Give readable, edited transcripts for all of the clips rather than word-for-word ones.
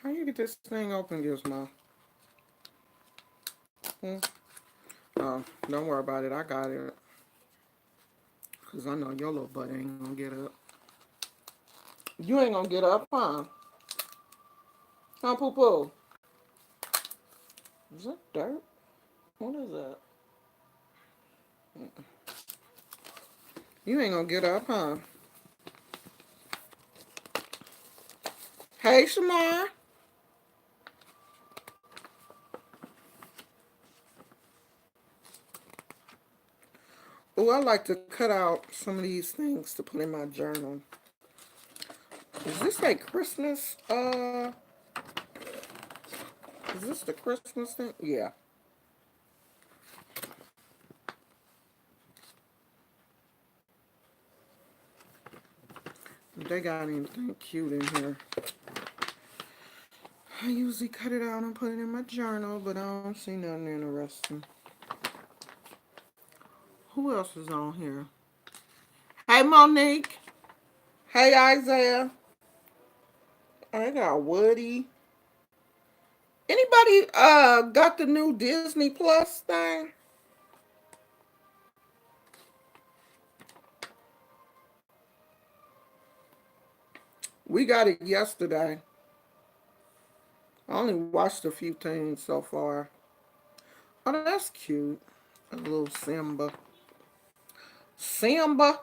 How you get this thing open, Gizmo? Hmm? Oh, don't worry about it. I got it. Because I know your little butt ain't going to get up. You ain't going to get up, huh? Huh, Poo Poo? Is that dirt? What is that? You ain't going to get up, huh? Hey, Shamar. Oh, I like to cut out some of these things to put in my journal. Is this like Christmas? Is this the Christmas thing? Yeah. They got anything cute in here. I usually cut it out and put it in my journal, but I don't see nothing interesting. Who else is on here? Hey, Monique. Hey, Isaiah. I got Woody. Anybody got the new Disney Plus thing? We got it yesterday. I only watched a few things so far. Oh, that's cute. A little Simba. Simba.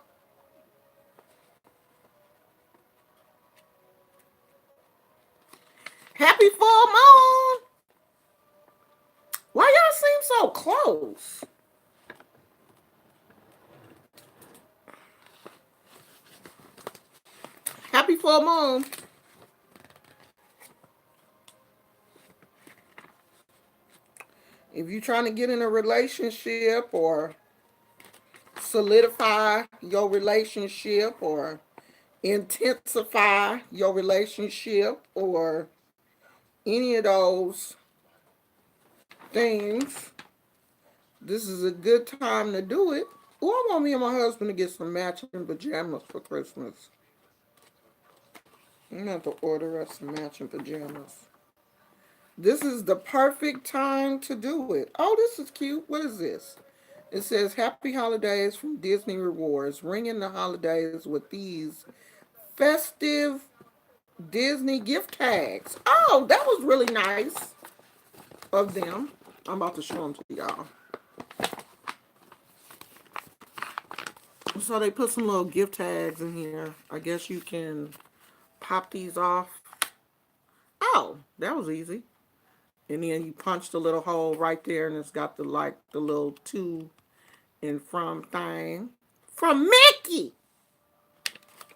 Happy full moon. Why y'all seem so close? Happy full moon. If you're trying to get in a relationship or solidify your relationship or intensify your relationship or any of those things, this is a good time to do it. Oh, I want me and my husband to get some matching pajamas for Christmas. I'm going to have to order us some matching pajamas. This is the perfect time to do it. Oh, this is cute. What is this? It says Happy Holidays from Disney Rewards. Ring in the holidays with these festive Disney gift tags. Oh, that was really nice of them. I'm about to show them to y'all. So they put some little gift tags in here. I guess you can pop these off. Oh, that was easy. And then you punch the little hole right there, and it's got the little to and from thing from Mickey.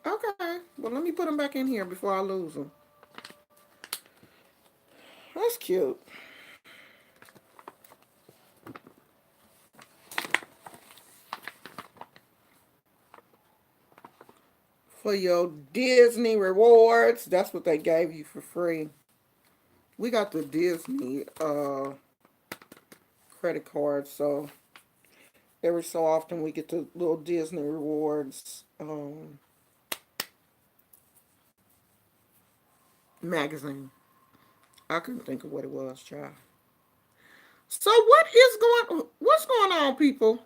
Okay, well let me put them back in here before I lose them. That's cute. For your Disney rewards, that's what they gave you for free. We got the Disney credit card, so every so often we get the little Disney rewards magazine. I couldn't think of what it was, child. So what's going on, people?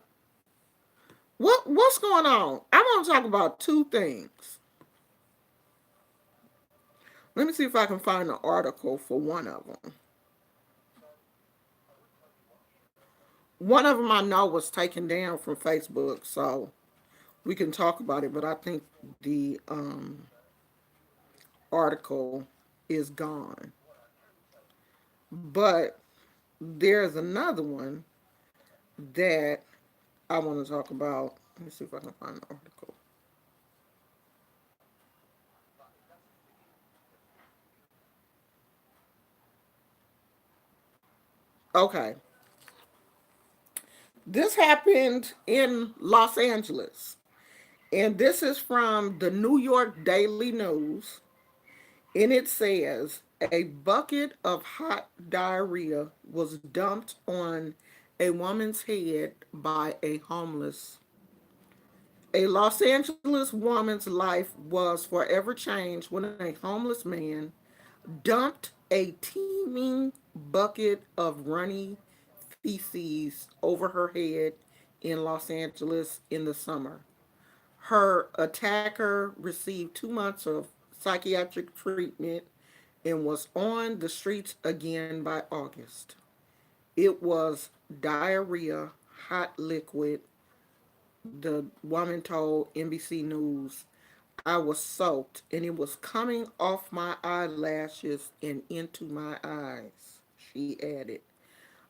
What's going on? I want to talk about two things. Let me see if I can find an article for one of them. One of them I know was taken down from Facebook, so we can talk about it, but I think the article is gone. But there's another one that I want to talk about. Let me see if I can find the article. Okay. This happened in Los Angeles. And this is from the New York Daily News. And it says a bucket of hot diarrhea was dumped on a woman's head by a homeless. A Los Angeles woman's life was forever changed when a homeless man dumped a teeming bucket of runny feces over her head in Los Angeles in the summer. Her attacker received 2 months of psychiatric treatment and was on the streets again by August. It was diarrhea, hot liquid. The woman told NBC News, I was soaked and it was coming off my eyelashes and into my eyes, she added.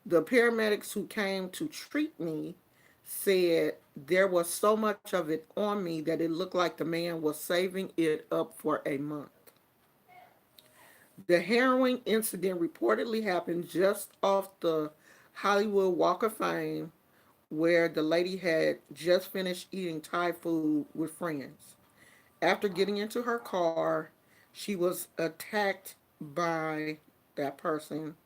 The paramedics who came to treat me said there was so much of it on me that it looked like the man was saving it up for a month. The harrowing incident reportedly happened just off the Hollywood Walk of Fame, where the lady had just finished eating Thai food with friends. After getting into her car, she was attacked by that person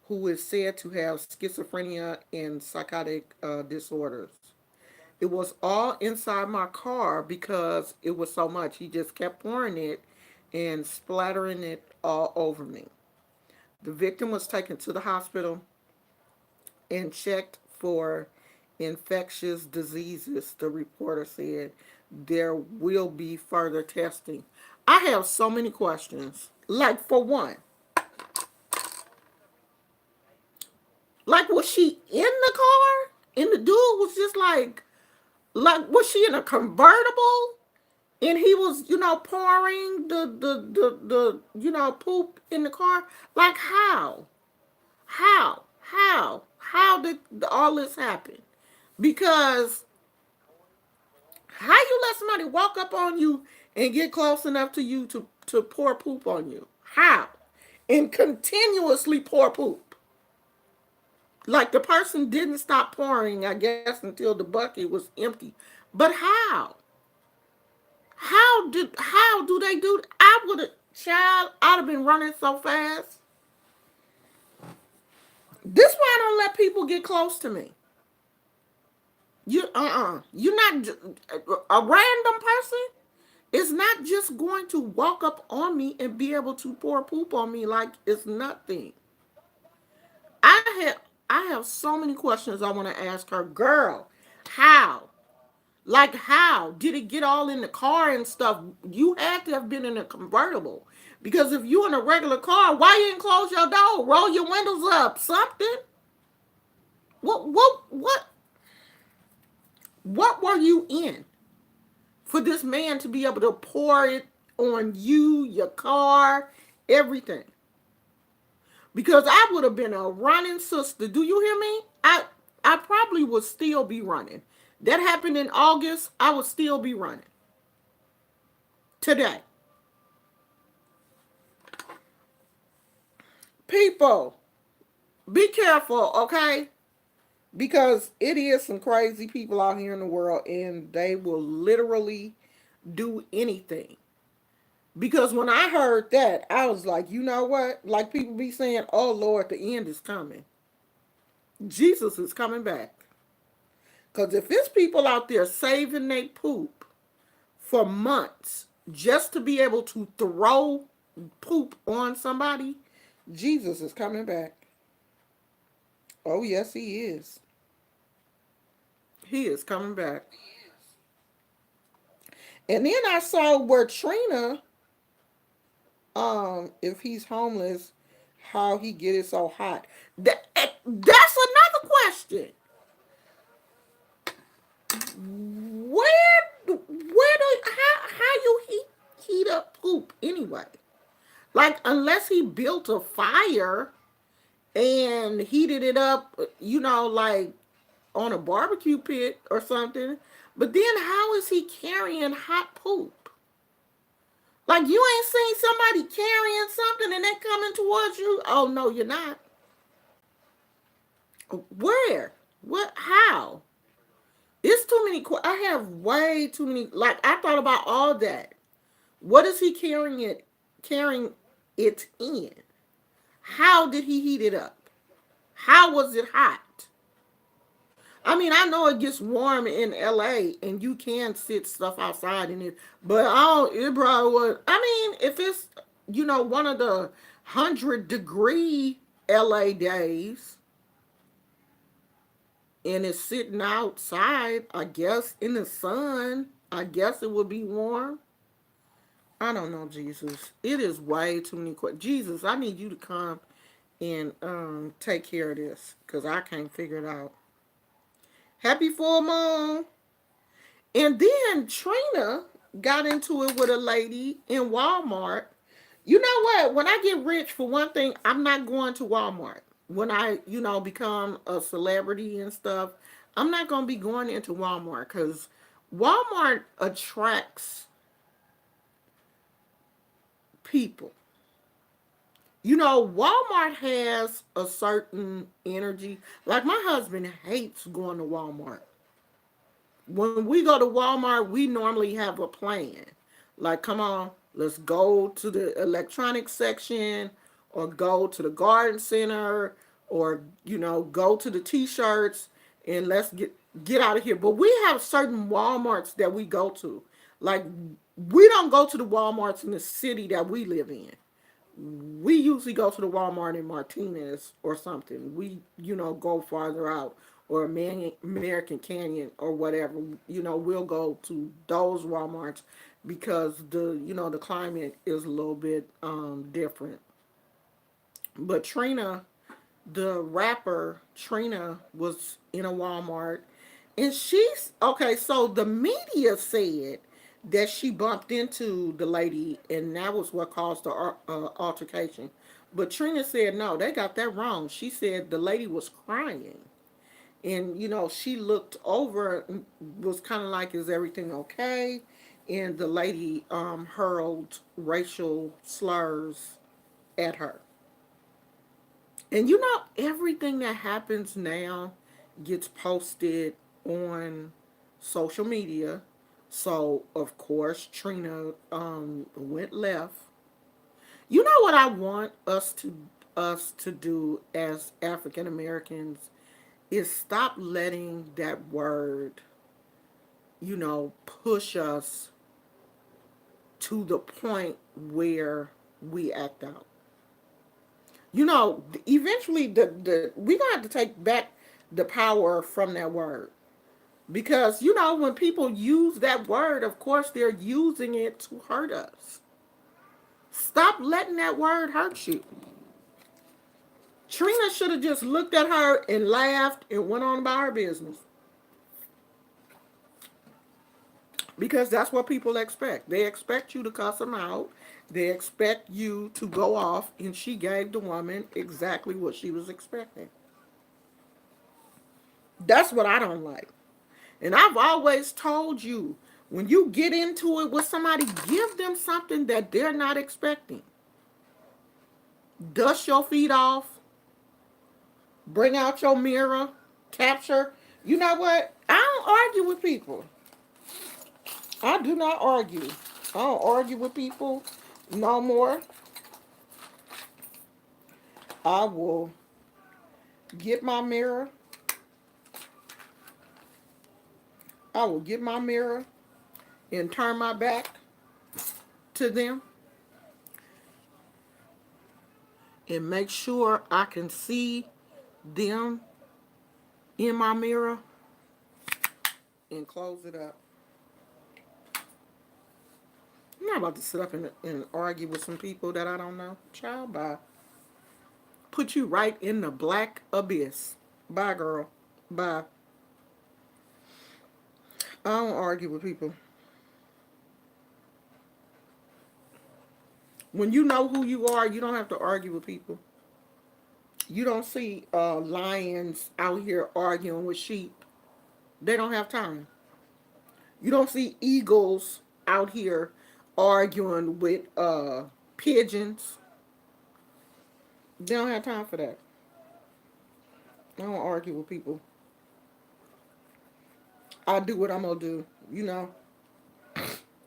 who is said to have schizophrenia and psychotic disorders. It was all inside my car because it was so much. He just kept pouring it and splattering it all over me. The victim was taken to the hospital and checked for infectious diseases, the reporter said. There will be further testing. I have so many questions. Like, for one, like, was she in the car? And the dude was just like, was she in a convertible? And he was, pouring the poop in the car? Like, how? How did all this happen? Because how you let somebody walk up on you and get close enough to you to pour poop on you? How? And continuously pour poop. Like the person didn't stop pouring, I guess, until the bucket was empty. But how? How do they do? I would have, child. I'd have been running so fast. This why I don't let people get close to me. You're not a random person. Is not just going to walk up on me and be able to pour poop on me like it's nothing. I have so many questions I want to ask her. Girl, how? Like, how did it get all in the car and stuff? You had to have been in a convertible. Because if you in a regular car, why you didn't close your door? Roll your windows up, something. What were you in for this man to be able to pour it on you, your car, everything? Because I would have been a running sister. Do you hear me? I probably would still be running. That happened in August. I would still be running today. People, be careful, okay? Because it is some crazy people out here in the world and they will literally do anything. Because when I heard that, I was like, you know what? Like people be saying, oh Lord, the end is coming. Jesus is coming back. Because if it's people out there saving their poop for months just to be able to throw poop on somebody, Jesus is coming back. Oh, yes, he is. He is coming back. And then I saw where Trina, if he's homeless, how he get it so hot. That's another question. Where do how you heat up poop anyway? Like unless he built a fire and heated it up, like on a barbecue pit or something. But then how is he carrying hot poop? Like you ain't seen somebody carrying something and they coming towards you? Oh no, you're not. Where? What? How? It's too many. I have way too many. Like I thought about all that. What is he Carrying it in? How did he heat it up? How was it hot? I mean, I know it gets warm in LA and you can sit stuff outside in it, but it probably was. I mean, if it's, one of the 100-degree LA days, and it's sitting outside, I guess, in the sun. I guess it would be warm. I don't know, Jesus. It is way too many questions. Jesus, I need you to come and take care of this because I can't figure it out. Happy full moon. And then Trina got into it with a lady in Walmart. You know what? When I get rich, for one thing, I'm not going to Walmart. When I, become a celebrity and stuff, I'm not going to be going into Walmart because Walmart attracts people. Walmart has a certain energy. Like my husband hates going to Walmart. When we go to Walmart, we normally have a plan. Like, come on, let's go to the electronics section or go to the garden center or, go to the t-shirts and let's get out of here. But we have certain Walmarts that we go to. Like, we don't go to the Walmarts in the city that we live in. We usually go to the Walmart in Martinez or something. We, go farther out or American Canyon or whatever. We'll go to those Walmarts because the climate is a little bit different. But Trina, the rapper Trina, was in a Walmart, and she's okay. So the media said that she bumped into the lady, and that was what caused the altercation. But Trina said no, they got that wrong. She said the lady was crying, and she looked over, and was kind of like, "Is everything okay?" And the lady hurled racial slurs at her. And everything that happens now gets posted on social media. So of course Trina went left. You know what I want us to do as African Americans is stop letting that word, push us to the point where we act out. Eventually we gonna have to take back the power from that word. Because, when people use that word, of course they're using it to hurt us. Stop letting that word hurt you. Trina should have just looked at her and laughed and went on about her business. Because that's what people expect. They expect you to cuss them out. They expect you to go off, and she gave the woman exactly what she was expecting. That's what I don't like. And I've always told you, when you get into it with somebody, give them something that they're not expecting. Dust your feet off, bring out your mirror, capture. You know what? I don't argue with people. I do not argue. I don't argue with people no more. I will get my mirror. I will get my mirror and turn my back to them and make sure I can see them in my mirror and close it up. I'm not about to sit up and argue with some people that I don't know. Child, bye. Put you right in the black abyss. Bye, girl. Bye. I don't argue with people. When you know who you are, you don't have to argue with people. You don't see lions out here arguing with sheep. They don't have time. You don't see eagles out here arguing with pigeons. They don't have time for that. I don't argue with people. I do what I'm gonna do.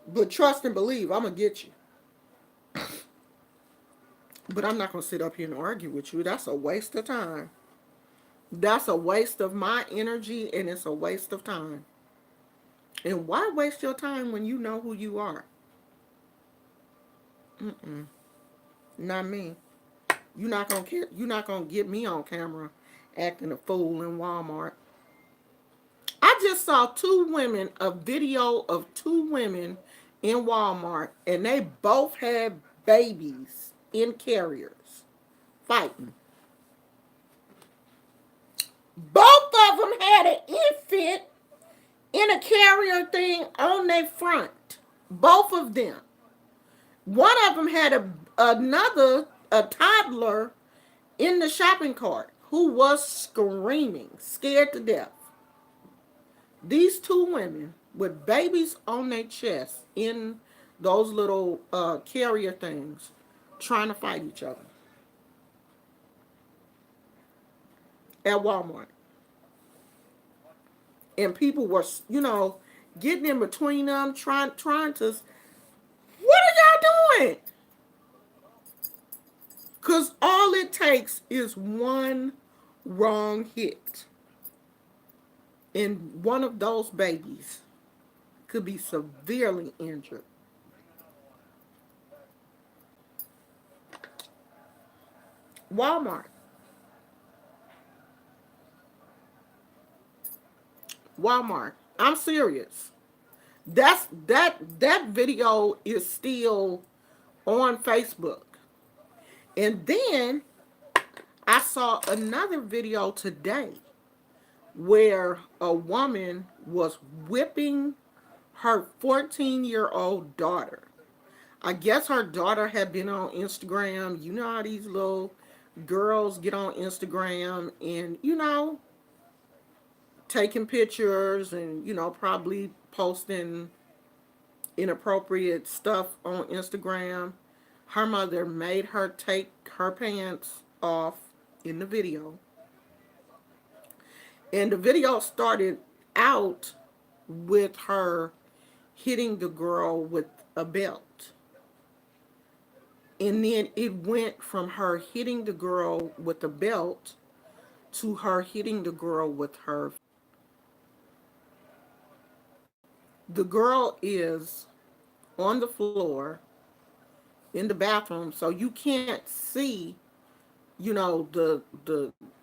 But trust and believe, I'm gonna get you. But I'm not gonna sit up here and argue with you. That's a waste of time. That's a waste of my energy, and it's a waste of time. And why waste your time when you know who you are? Mm-mm. Not me. You're not gonna get me on camera acting a fool in Walmart. I just saw a video of two women in Walmart, and they both had babies in carriers fighting. Both of them had an infant in a carrier thing on their front. Both of them. One of them had a toddler in the shopping cart who was screaming, scared to death. These two women with babies on their chest in those little carrier things trying to fight each other at Walmart. And people were, getting in between them, trying to, what are y'all doing? Because all it takes is one wrong hit. And one of those babies could be severely injured. Walmart. Walmart. I'm serious. That video is still on Facebook. And then I saw another video today where a woman was whipping her 14-year-old daughter. I guess her daughter had been on Instagram. You know how these little girls get on Instagram and, taking pictures and, probably posting inappropriate stuff on Instagram. Her mother made her take her pants off in the video. And the video started out with her hitting the girl with a belt. And then it went from her hitting the girl with a belt to her hitting the girl with her. The girl is on the floor in the bathroom, so you can't see, the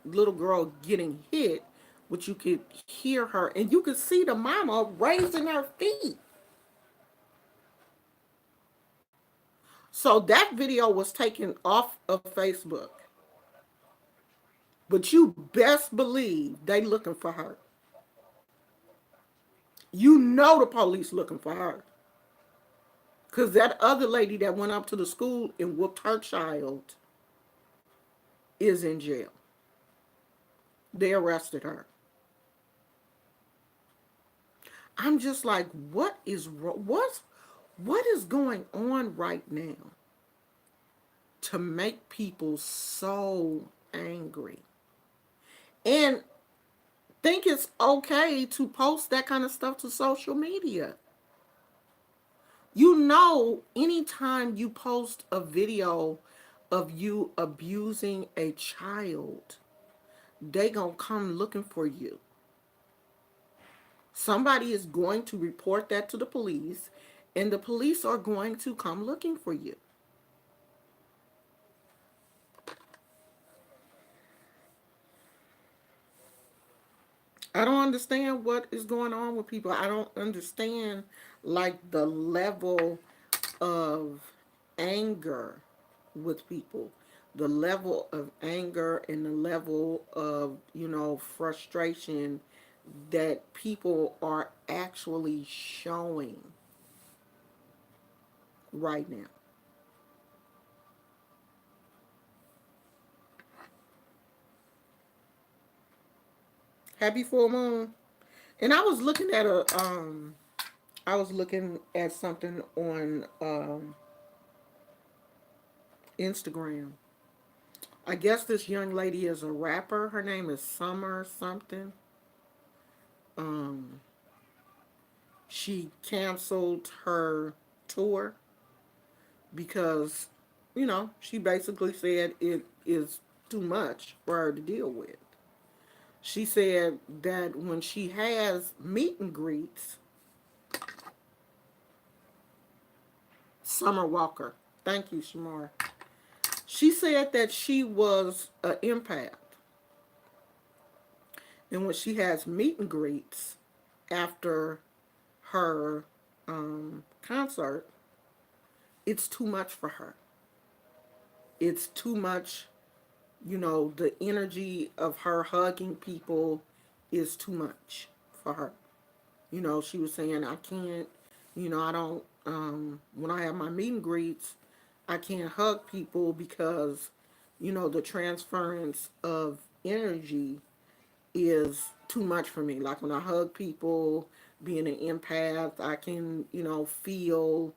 little girl getting hit, but you could hear her, and you could see the mama raising her feet. So that video was taken off of Facebook. But you best believe they looking for her. You know the police looking for her. Because that other lady that went up to the school and whooped her child is in jail. They arrested her. I'm just like, what is going on right now to make people so angry and think it's okay to post that kind of stuff to social media? Anytime you post a video of you abusing a child, they gonna come looking for you. Somebody is going to report that to the police, and the police are going to come looking for you. I don't understand what is going on with people. I don't understand, like, the level of anger with people. The level of anger and the level of, frustration that people are actually showing right now. Happy full moon. And I was looking at something on Instagram. I guess this young lady is a rapper. Her name is Summer something. Um, she canceled her tour because, she basically said it is too much for her to deal with. She said that when she has meet and greets, Summer Walker, thank you, Shamar. She said that she was an empath. And when she has meet and greets after her concert, it's too much for her. It's too much, the energy of her hugging people is too much for her. She was saying, I can't, I don't, when I have my meet and greets, I can't hug people because, the transference of energy is too much for me. Like when I hug people, being an empath, I can, feel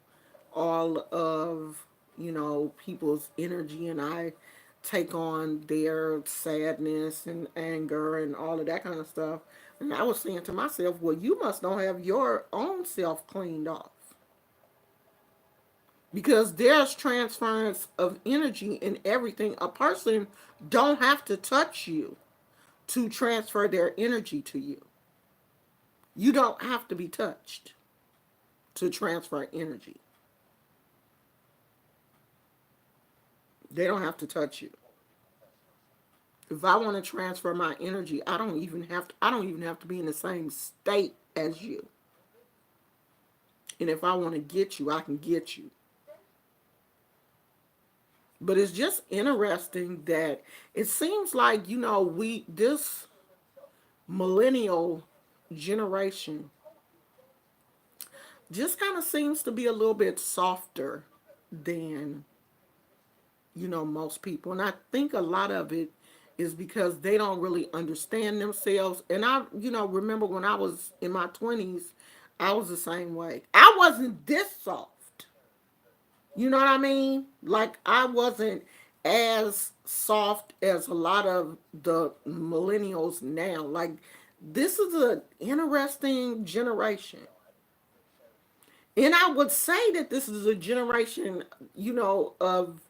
all of, people's energy, and I take on their sadness and anger and all of that kind of stuff. And I was saying to myself, well, you must don't have your own self cleaned off. Because there's transference of energy in everything. A person don't have to touch you to transfer their energy to you. You don't have to be touched to transfer energy. They don't have to touch you. If I want to transfer my energy, I don't even have to be in the same state as you. And if I want to get you, I can get you. But it's just interesting that it seems like, this millennial generation just kind of seems to be a little bit softer than, most people. And I think a lot of it is because they don't really understand themselves. And I, remember when I was in my 20s, I was the same way. I wasn't this soft. You know what I mean? Like, I wasn't as soft as a lot of the millennials now. Like, this is an interesting generation. And I would say that this is a generation, of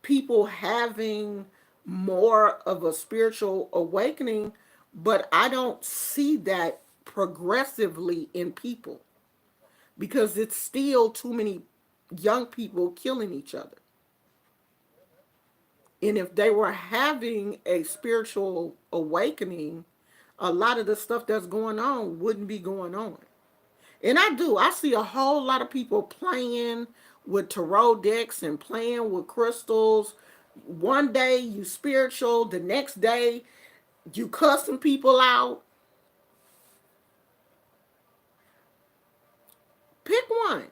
people having more of a spiritual awakening, but I don't see that progressively in people because it's still too many young people killing each other. And if they were having a spiritual awakening, a lot of the stuff that's going on wouldn't be going on. And I see a whole lot of people playing with tarot decks and playing with crystals. One day you spiritual, the next day you cussing people out. Pick one.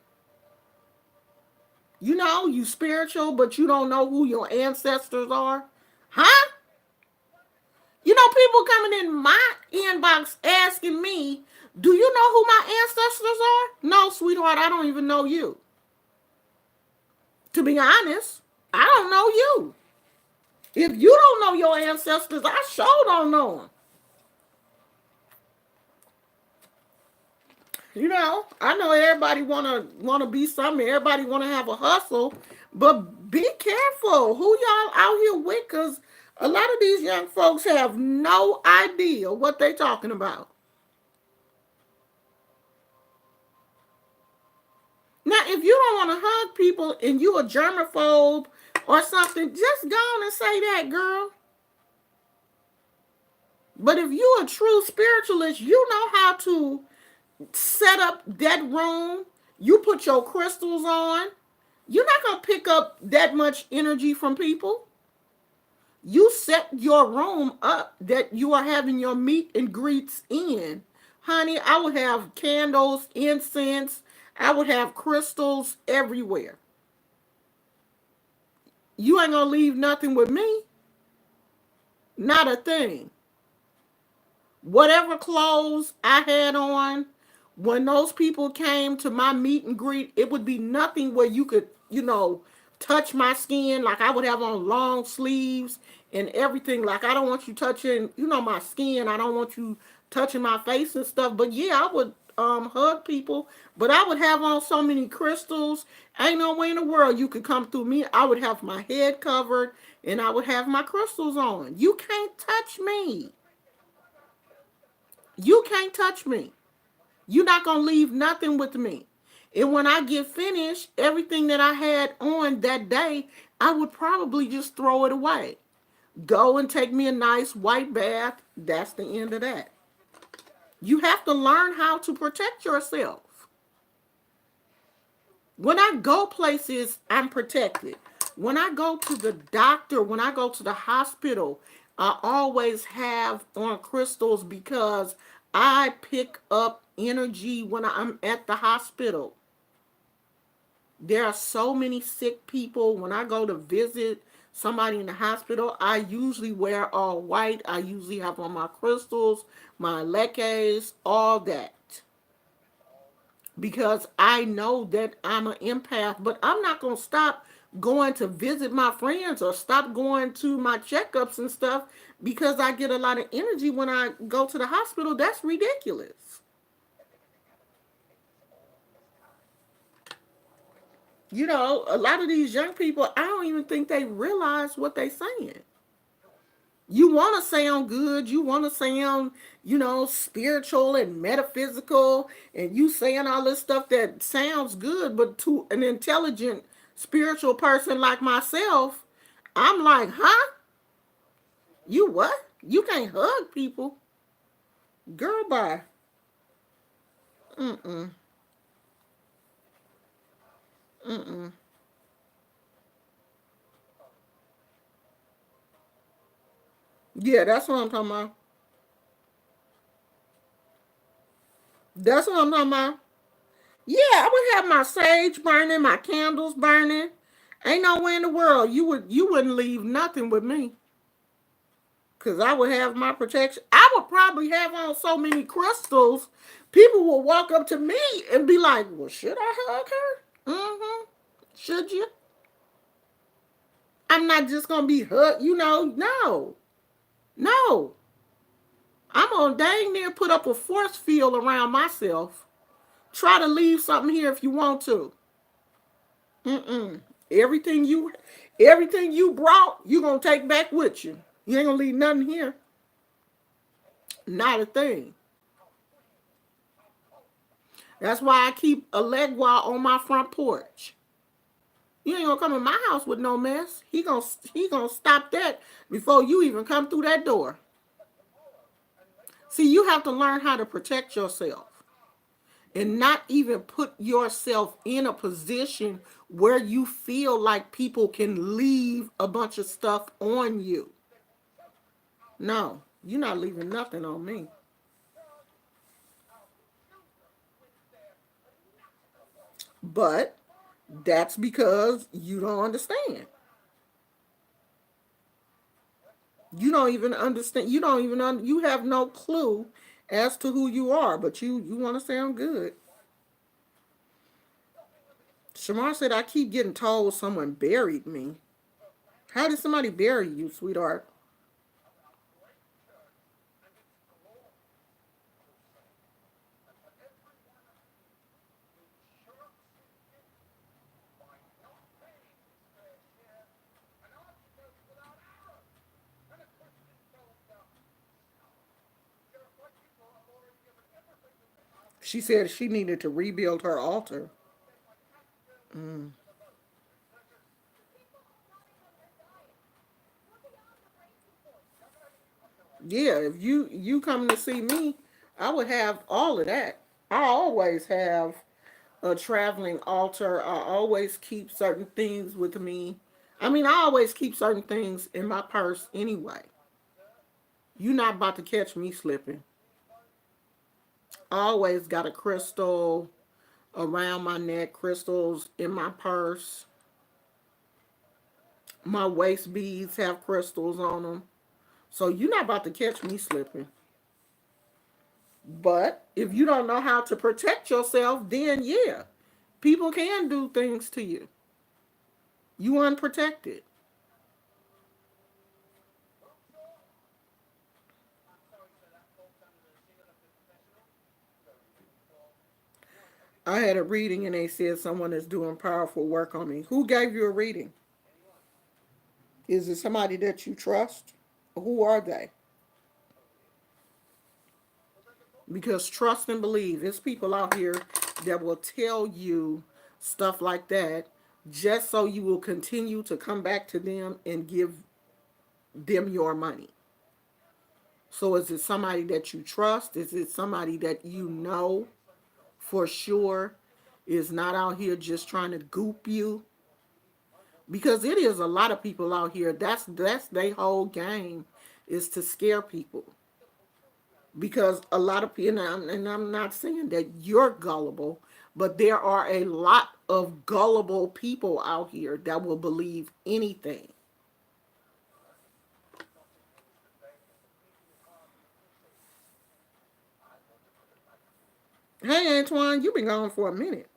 You spiritual, but you don't know who your ancestors are. Huh? People coming in my inbox asking me, do you know who my ancestors are? No, sweetheart, I don't even know you. To be honest, I don't know you. If you don't know your ancestors, I sure don't know them. I know everybody wanna be something. Everybody wanna have a hustle, but be careful who y'all out here with, cause a lot of these young folks have no idea what they talking about. Now, if you don't want to hug people and you a germaphobe or something, just go on and say that, girl. But if you a true spiritualist, you know how to set up that room. You put your crystals on. You're not going to pick up that much energy from people. You set your room up that you are having your meet and greets in. Honey, I would have candles, incense. I would have crystals everywhere. You ain't going to leave nothing with me. Not a thing. Whatever clothes I had on, when those people came to my meet and greet, it would be nothing where you could, touch my skin. Like I would have on long sleeves and everything. Like I don't want you touching, my skin. I don't want you touching my face and stuff. But yeah, I would hug people. But I would have on so many crystals. Ain't no way in the world you could come through me. I would have my head covered and I would have my crystals on. You can't touch me. You can't touch me. You're not going to leave nothing with me. And when I get finished, everything that I had on that day, I would probably just throw it away. Go and take me a nice white bath. That's the end of that. You have to learn how to protect yourself. When I go places, I'm protected. When I go to the doctor, when I go to the hospital, I always have on crystals because I pick up energy when I'm at the hospital. There are so many sick people. When I go to visit somebody in the hospital, I usually wear all white. I usually have on my crystals, my leques, all that. Because I know that I'm an empath, but I'm not going to stop going to visit my friends or stop going to my checkups and stuff because I get a lot of energy when I go to the hospital. That's ridiculous. You know, a lot of these young people, I don't even think they realize what they're saying. You want to sound good, you want to sound, spiritual and metaphysical, and you saying all this stuff that sounds good, but to an intelligent spiritual person like myself, I'm like, huh? You what? You can't hug people. Girl, bye. Mm-mm. Mm-mm. Yeah, that's what I'm talking about. That's what I'm talking about. Yeah, I would have my sage burning, my candles burning. Ain't no way in the world you wouldn't leave nothing with me. Cause I would have my protection. I would probably have on so many crystals, people will walk up to me and be like, "Well, should I hug her? Mm-hmm. Should you? I'm not just gonna be hugged. No, no. I'm gonna dang near put up a force field around myself. Try to leave something here if you want to. Mm-mm. Everything you, everything you brought, you gonna take back with you. You ain't gonna leave nothing here. Not a thing. That's why I keep a legua on my front porch. You ain't gonna come in my house with no mess. He gonna stop that before you even come through that door. See, you have to learn how to protect yourself and not even put yourself in a position where you feel like people can leave a bunch of stuff on you. No, you're not leaving nothing on me. But that's because you don't understand. You don't even understand. You don't even you have no clue as to who you are, but you want to sound good. Shamar said, "I keep getting told someone buried me. How did somebody bury you, sweetheart?" She said she needed to rebuild her altar. Mm. Yeah, if you come to see me, I would have all of that. I always have a traveling altar. I always keep certain things with me. I mean, I always keep certain things in my purse anyway. You're not about to catch me slipping. I always got a crystal around my neck, crystals in my purse. My waist beads have crystals on them. So you're not about to catch me slipping. But if you don't know how to protect yourself, then yeah, people can do things to you. You unprotected. I had a reading and they said someone is doing powerful work on me. Who gave you a reading? Is it somebody that you trust? Who are they? Because trust and believe. There's people out here that will tell you stuff like that, just so you will continue to come back to them and give them your money. So is it somebody that you trust? Is it somebody that you know for sure is not out here just trying to goop you? Because it is a lot of people out here. That's their whole game, is to scare people. Because a lot of people, and I'm not saying that you're gullible, but there are a lot of gullible people out here that will believe anything. Hey, Antoine, you've been gone for a minute.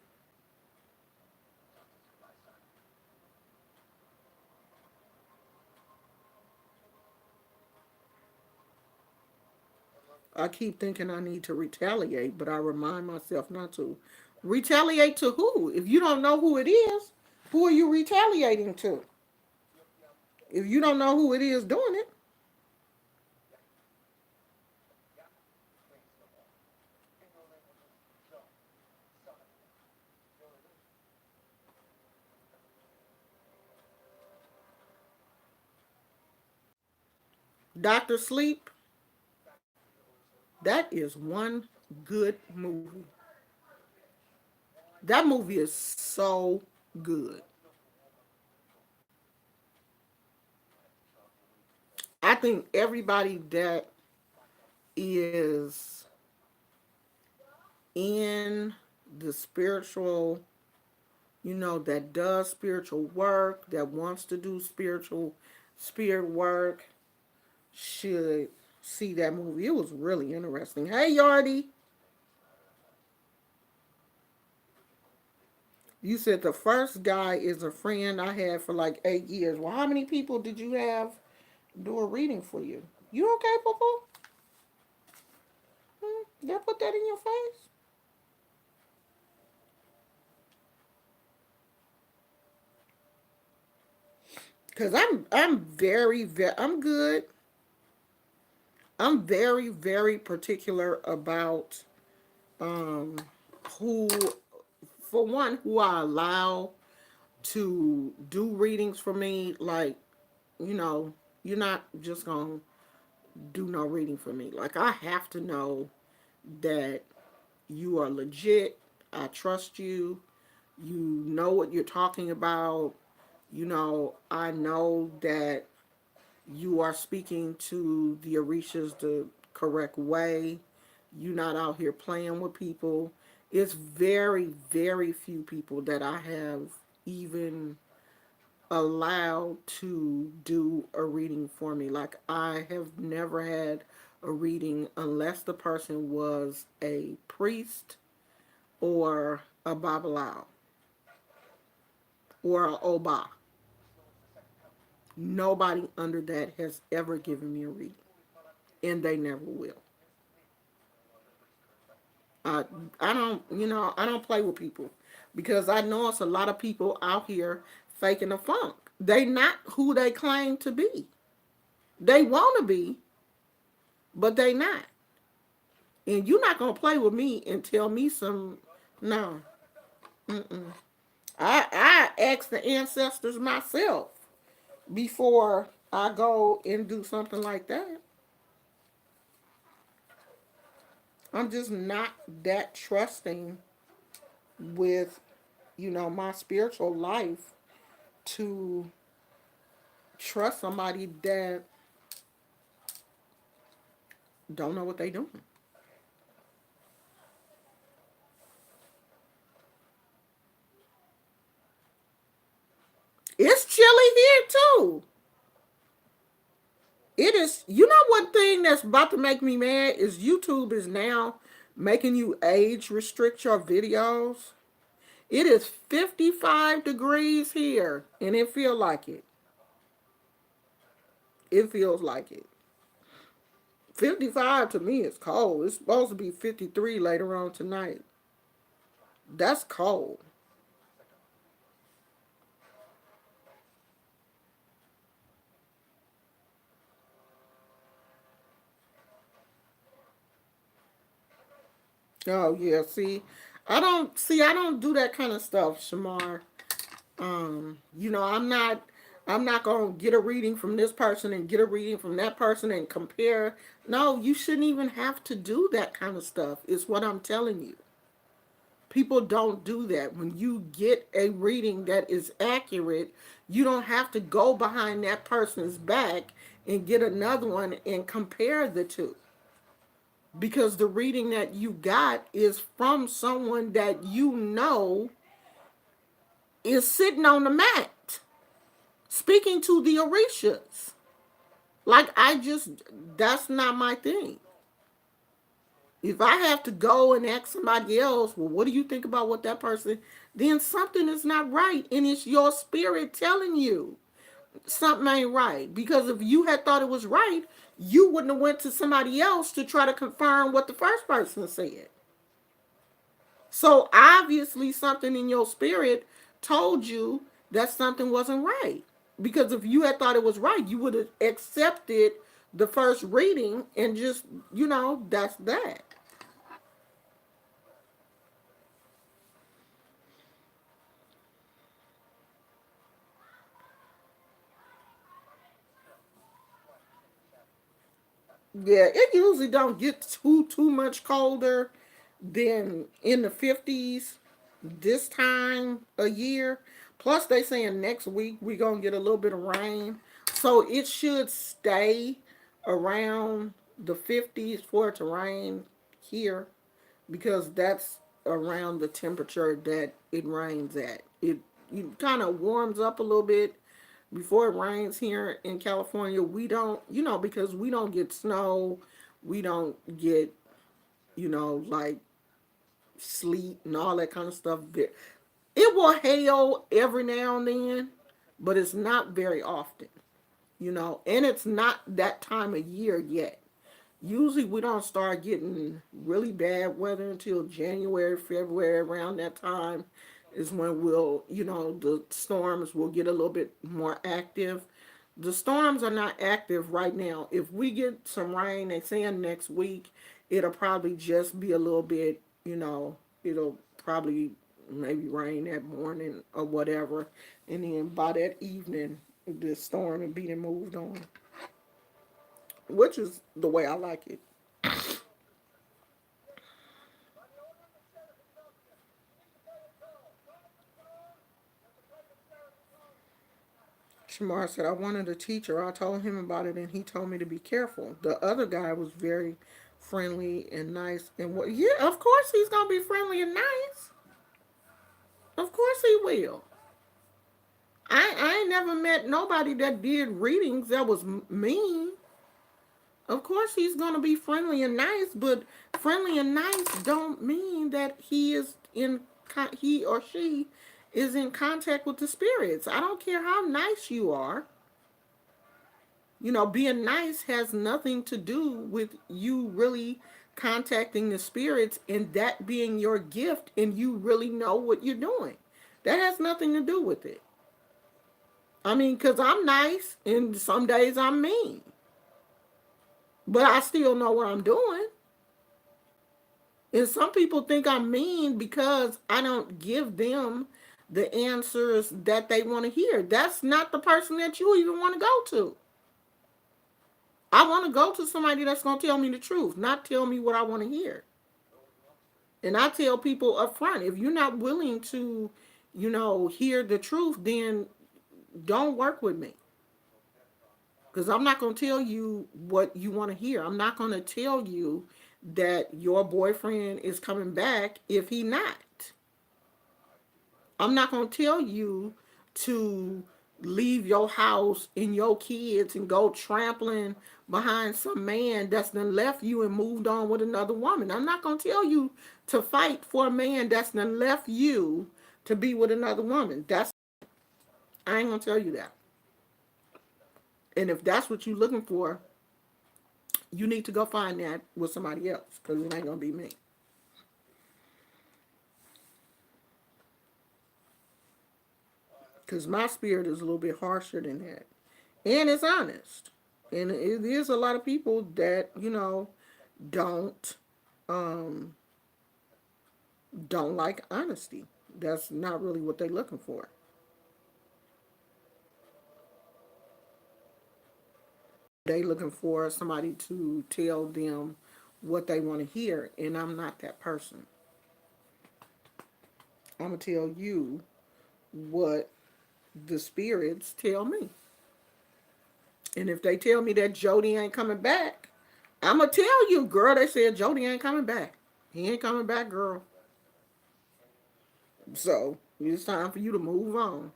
I keep thinking I need to retaliate, but I remind myself not to. Retaliate to who? If you don't know who it is, who are you retaliating to? If you don't know who it is doing it, Doctor Sleep, that is one good movie. That movie is so good. I think everybody that is in the spiritual, that does spiritual work, that wants to do spiritual spirit work, should see that movie. It was really interesting. Hey, Yardy, you said the first guy is a friend I had for like 8 years. Well, how many people did you have do a reading for you? You okay, Popo? Did I put that in your face? Cause I'm very I'm good. I'm very particular about um who, for one, who I allow to do readings for me. Like, you know, you're not just gonna do no reading for me. Like, I have to know that you are legit. I trust you. You know what you're talking about. I know that you are speaking to the Orishas the correct way. You're not out here playing with people. It's very few people that I have even allowed to do a reading for me. Like, I have never had a reading unless the person was a priest or a babalao or a oba. Nobody under that has ever given me a reading, and they never will. I I don't I don't play with people, because I know it's a lot of people out here faking the funk. They not who they claim to be. They want to be, but they not. And you're not gonna play with me and tell me some. No. Mm-mm. I ask the ancestors myself before I go and do something like that. I'm just not that trusting with my spiritual life to trust somebody that don't know what they doing. It's chilly here too. It is. You know, one thing that's about to make me mad is YouTube is now making you age restrict your videos. It is 55 degrees here, and it feel like it. It feels like it. 55 to me is cold. It's supposed to be 53 later on tonight. That's cold. Oh yeah, see, I don't do that kind of stuff, Shamar. I'm not going to get a reading from this person and get a reading from that person and compare. No, you shouldn't even have to do that kind of stuff. Is what I'm telling you. People don't do that. When you get a reading that is accurate, you don't have to go behind that person's back and get another one and compare the two. Because the reading that you got is from someone that you know is sitting on the mat speaking to the Orishas. Like, that's not my thing. If I have to go and ask somebody else, well, what do you think about what that person, then something is not right. And it's your spirit telling you something ain't right. Because if you had thought it was right, you wouldn't have went to somebody else to try to confirm what the first person said. So obviously something in your spirit told you that something wasn't right. Because if you had thought it was right, you would have accepted the first reading and just, that's that. Yeah, it usually don't get too much colder than in the 50s this time a year. Plus they saying next week we going to get a little bit of rain. So it should stay around the 50s for it to rain here because that's around the temperature that it rains at. It kind of warms up a little bit before it rains here in California. We don't, because we don't get snow, we don't get, like sleet and all that kind of stuff. It will hail every now and then, but it's not very often, and it's not that time of year yet. Usually we don't start getting really bad weather until January, February, around that time is when the storms will get a little bit more active. The storms are not active right now. If we get some rain, they saying next week, it'll probably just be a little bit, it'll probably maybe rain that morning or whatever. And then by that evening, the storm will be moved on, which is the way I like it. Shamar said, I wanted a teacher. I told him about it and he told me to be careful. The other guy was very friendly and nice. And what, yeah, of course he's going to be friendly and nice. Of course he will. I ain't never met nobody that did readings that was mean. Of course he's going to be friendly and nice, but friendly and nice don't mean that he or she is in contact with the spirits. I don't care how nice you are. Being nice has nothing to do with you really contacting the spirits and that being your gift and you really know what you're doing. That has nothing to do with it. I mean, because I'm nice and some days I'm mean, but I still know what I'm doing. And some people think I'm mean because I don't give them the answers that they want to hear. That's not the person that you even want to go to. I want to go to somebody that's going to tell me the truth, not tell me what I want to hear. And I tell people up front, if you're not willing to, hear the truth, then don't work with me. Because I'm not going to tell you what you want to hear. I'm not going to tell you that your boyfriend is coming back if he not. I'm not going to tell you to leave your house and your kids and go trampling behind some man that's done left you and moved on with another woman. I'm not going to tell you to fight for a man that's done left you to be with another woman. I ain't going to tell you that. And if that's what you're looking for, you need to go find that with somebody else because it ain't going to be me. Because my spirit is a little bit harsher than that. And it's honest. And it is a lot of people that, don't um don't like honesty. That's not really what they're looking for. They looking for somebody to tell them what they want to hear, and I'm not that person. I'm gonna tell you what the spirits tell me. And if they tell me that Jody ain't coming back, I'm gonna tell you, girl, they said Jody ain't coming back. He ain't coming back, girl. So it's time for you to move on.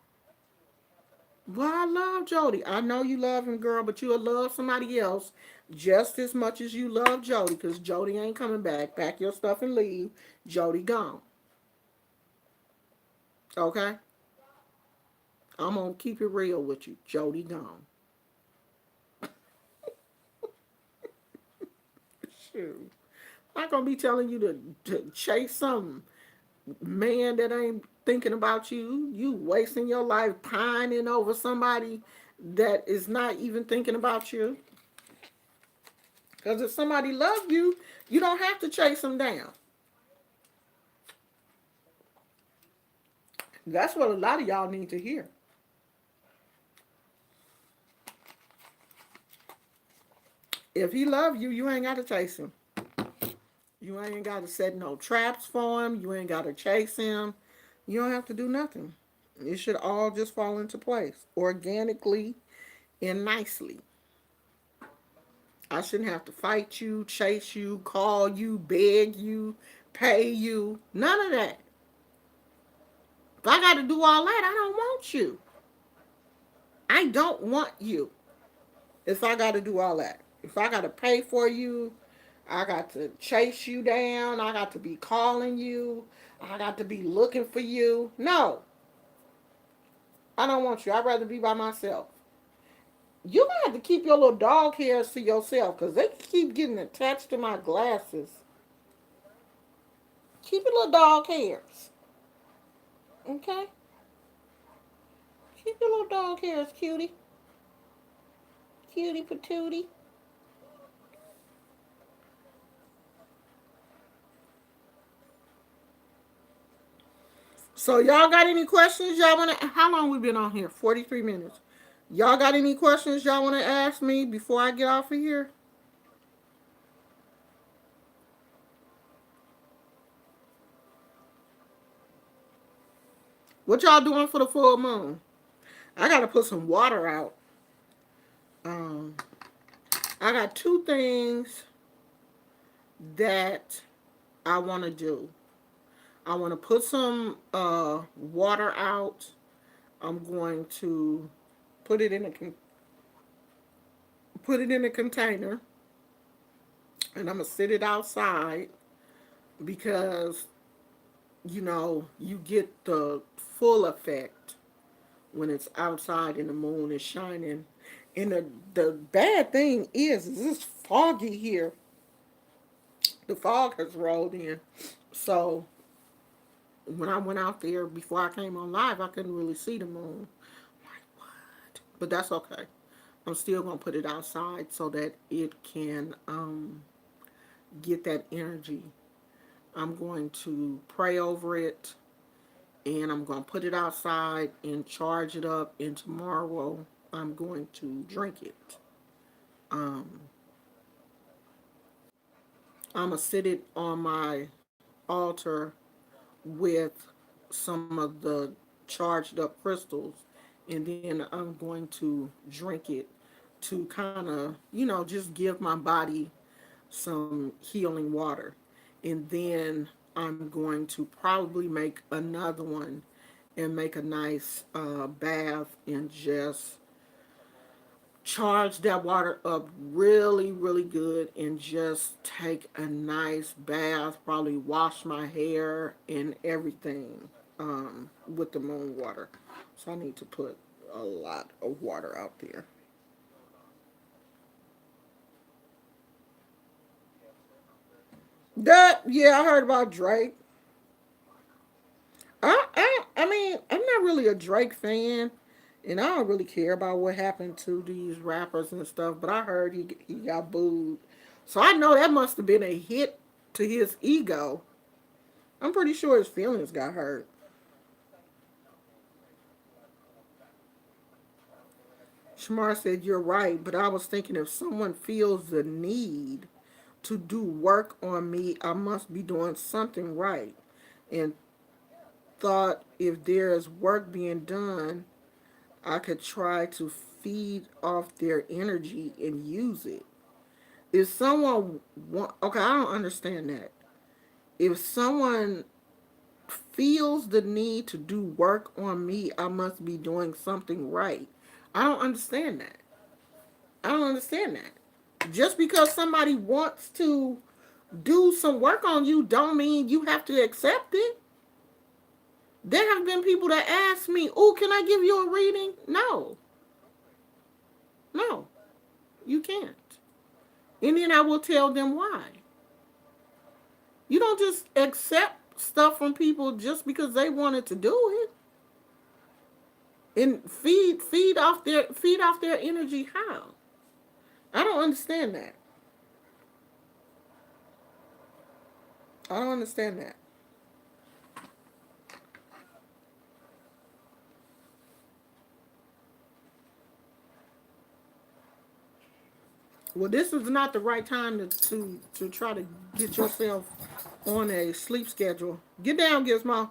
Well, I love Jody. I know you love him, girl, but you'll love somebody else just as much as you love Jody, because Jody ain't coming back. Pack your stuff and leave. Jody gone. Okay? I'm gonna keep it real with you. Jody gone. Shoot. I'm not gonna be telling you to chase some man that ain't thinking about you. You wasting your life pining over somebody that is not even thinking about you. Because if somebody loves you, you don't have to chase them down. That's what a lot of y'all need to hear. If he love you, you ain't got to chase him. You ain't got to set no traps for him. You ain't got to chase him. You don't have to do nothing. It should all just fall into place organically and nicely. I shouldn't have to fight you, chase you, call you, beg you, pay you. None of that. If I got to do all that, I don't want you. I don't want you. If I got to do all that. If I got to pay for you, I got to chase you down. I got to be calling you. I got to be looking for you. No, I don't want you. I'd rather be by myself. You gonna have to keep your little dog hairs to yourself because they keep getting attached to my glasses. Keep your little dog hairs. Okay? Keep your little dog hairs, cutie. Cutie patootie. So y'all got any questions y'all wanna how long we been on here? 43 minutes. Y'all got any questions y'all wanna ask me before I get off of here? What y'all doing for the full moon? I gotta put some water out. Um I got two things that I wanna do. I wanna put some water out. I'm going to put it in a put it in a container, and I'm gonna sit it outside because you get the full effect when it's outside and the moon is shining. And the bad thing is it's foggy here. The fog has rolled in, so when I went out there before I came on live, I couldn't really see the moon. Like what? But that's okay. I'm still gonna put it outside so that it can get that energy. I'm going to pray over it, and I'm going to put it outside and charge it up. And tomorrow I'm going to drink it. Um, I'm going to sit it on my altar with some of the charged up crystals, and then I'm going to drink it to kind of, just give my body some healing water. And then I'm going to probably make another one and make a nice bath and just charge that water up really, really good and just take a nice bath, probably wash my hair and everything with the moon water. So I need to put a lot of water out there. Yeah, I heard about Drake. I mean, I'm not really a Drake fan, and I don't really care about what happened to these rappers and stuff. But I heard he got booed, so I know that must have been a hit to his ego. I'm pretty sure his feelings got hurt. Shamar said, "You're right, but I was thinking if someone feels the need to do work on me, I must be doing something right. And thought if there is work being done, I could try to feed off their energy and use it. If someone okay, I don't understand that. If someone feels the need to do work on me, I must be doing something right. I don't understand that. I don't understand that. Just because somebody wants to do some work on you don't mean you have to accept it. There have been people that ask me, "Oh, can I give you a reading?" No. No. You can't. And then I will tell them why. You don't just accept stuff from people just because they wanted to do it. And feed off their energy. How? I don't understand that. I don't understand that. Well, this is not the right time to try to get yourself on a sleep schedule. Get down, Gizmo,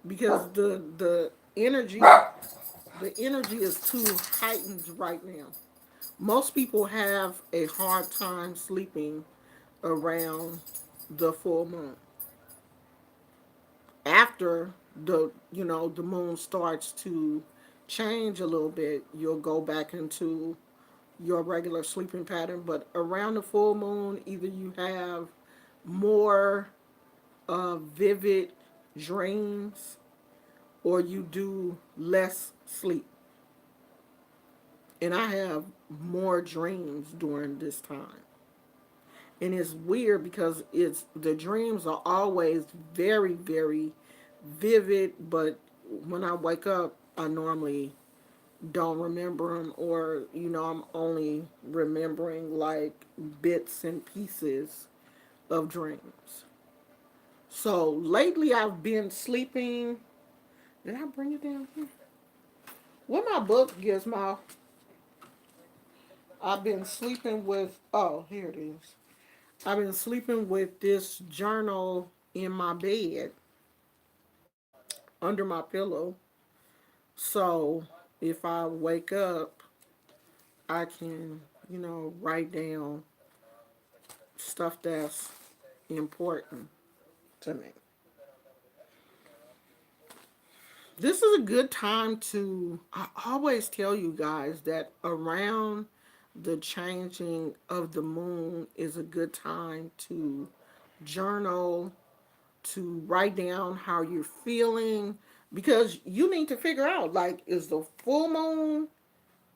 because the energy is too heightened right now. Most people have a hard time sleeping around the full moon. After the moon starts to change a little bit, you'll go back into your regular sleeping pattern. But around the full moon, either you have more vivid dreams or you do less sleep. And I have more dreams during this time. And it's weird because it's the dreams are always very, very vivid, but when I wake up, I normally don't remember them, or I'm only remembering like bits and pieces of dreams. So lately I've been sleeping. Did I bring it down here? What my book gives my I've been sleeping with, oh, here it is. I've been sleeping with this journal in my bed under my pillow. So if I wake up, I can, write down stuff that's important to me. This is a good time to, I always tell you guys that around the changing of the moon is a good time to journal, to write down how you're feeling, because you need to figure out, like, is the full moon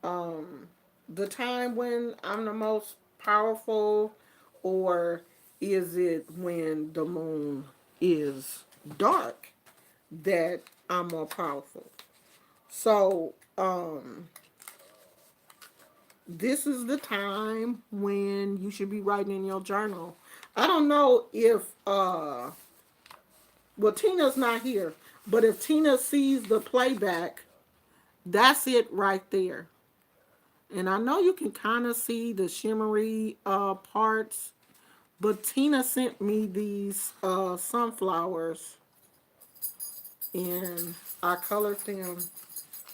um, the time when I'm the most powerful, or is it when the moon is dark that I'm more powerful? So, this is the time when you should be writing in your journal. I don't know if, well, Tina's not here, but if Tina sees the playback, that's it right there. And I know you can kind of see the shimmery parts, but Tina sent me these sunflowers, and I colored them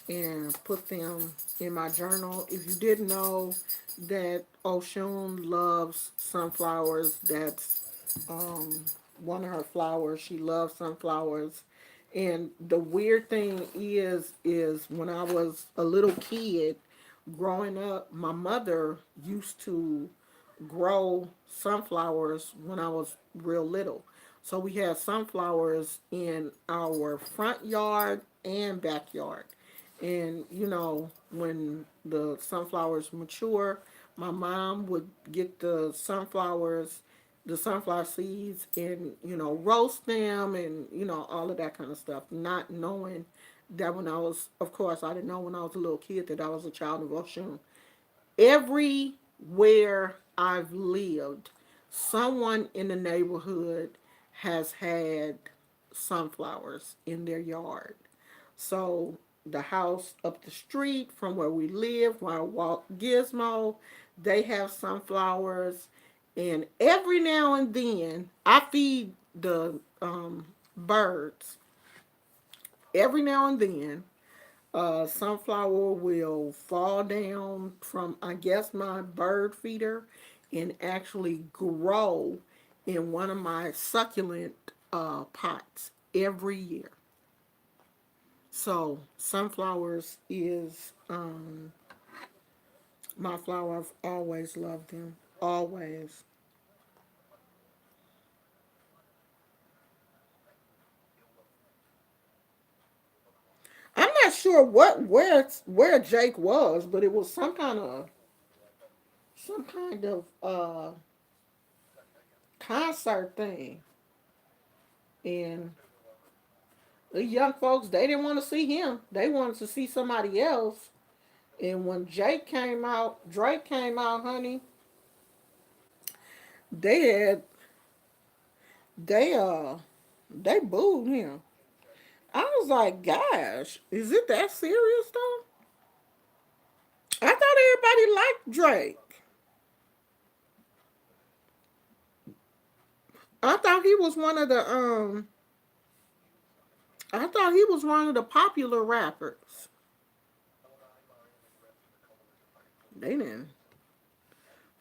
and put them in my journal. If you didn't know that Oshun loves sunflowers, that's um, one of her flowers. She loves sunflowers. And the weird thing is when I was a little kid growing up, my mother used to grow sunflowers when I was real little. So we had sunflowers in our front yard and backyard. And when the sunflowers mature, my mom would get the sunflower seeds, and roast them, and all of that kind of stuff. Not knowing that when I was, of course, I didn't know when I was a little kid that I was a child of Oshun. Everywhere I've lived, someone in the neighborhood has had sunflowers in their yard. So the house up the street from where we live, where I walk Gizmo, they have sunflowers. And every now and then, I feed the birds. Every now and then, sunflower will fall down from, I guess, my bird feeder and actually grow in one of my succulent pots every year. So sunflowers is my flower. I've always loved them. Always. I'm not sure where Jake was, but it was some kind of concert thing. And the young folks, they didn't want to see him. They wanted to see somebody else. And when Drake came out, honey, they had they they booed him. I was like, gosh, is it that serious though? I thought everybody liked Drake. I thought he was one of the I thought he was one of the popular rappers. They didn't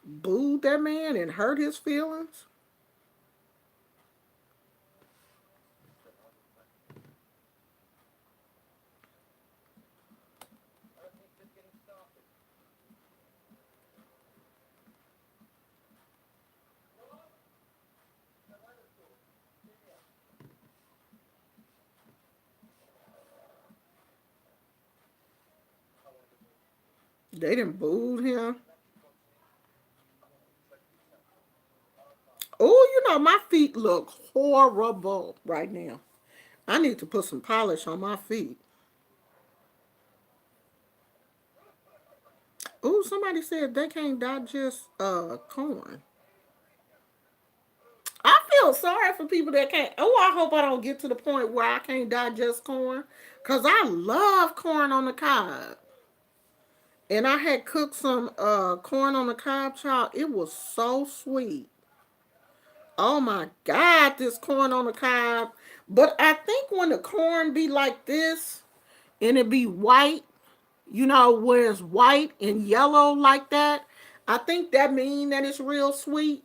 boo that man and hurt his feelings. They didn't boo him. Oh, my feet look horrible right now. I need to put some polish on my feet. Oh, somebody said they can't digest corn. I feel sorry for people that can't. Oh, I hope I don't get to the point where I can't digest corn, cause I love corn on the cob. And I had cooked some corn on the cob, child. It was so sweet. Oh my God, this corn on the cob. But I think when the corn be like this and it be white, where it's white and yellow like that, I think that mean that it's real sweet.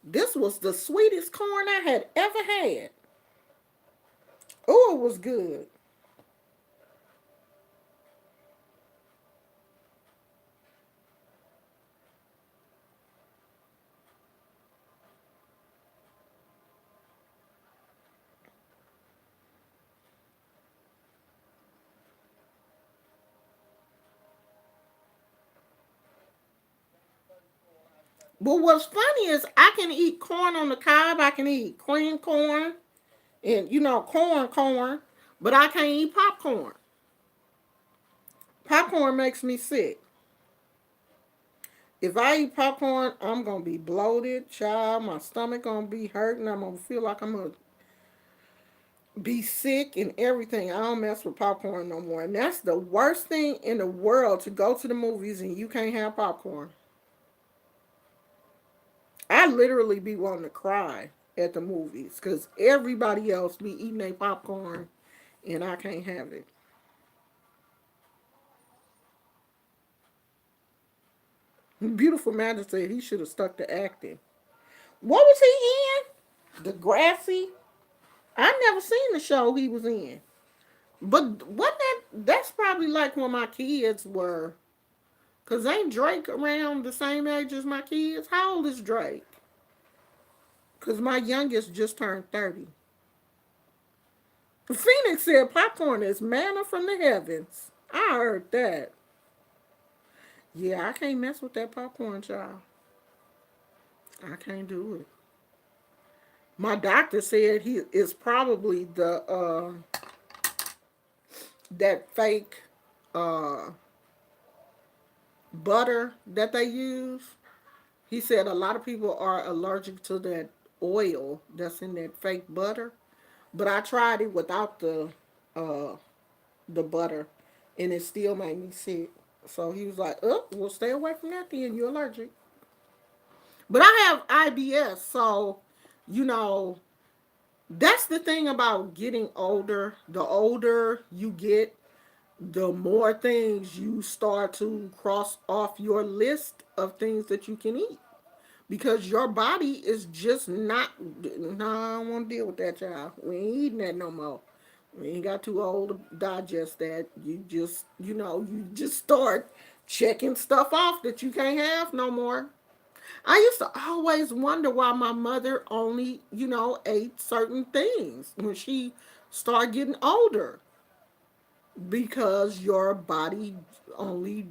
This was the sweetest corn I had ever had. Oh, it was good. But what's funny is I can eat corn on the cob. I can eat cream corn and corn, but I can't eat popcorn. Popcorn makes me sick. If I eat popcorn, I'm gonna be bloated, child. My stomach gonna be hurting. I'm gonna feel like I'm gonna be sick and everything. I don't mess with popcorn no more. And that's the worst thing in the world, to go to the movies and you can't have popcorn. I literally be wanting to cry at the movies because everybody else be eating their popcorn and I can't have it. Beautiful Magic said he should have stuck to acting. What was he in? Degrassi? I never seen the show he was in. But what that's probably like when my kids were. Cause ain't Drake around the same age as my kids? How old is Drake? Cause my youngest just turned 30. Phoenix said popcorn is manna from the heavens. I heard that. Yeah, I can't mess with that popcorn, child. I can't do it. My doctor said he is probably the that fake uh butter that they use. He said a lot of people are allergic to that oil that's in that fake butter. But I tried it without the uh the butter, and it still made me sick. So he was like, "Oh, well, stay away from that then. You're allergic." But I have IBS, so you know that's the thing about getting older. The older you get, the more things you start to cross off your list of things that you can eat because your body is just not. No, I don't want to deal with that, child. We ain't eating that no more. We ain't got too old to digest that. You just start checking stuff off that you can't have no more. I used to always wonder why my mother only, ate certain things when she started getting older because your body only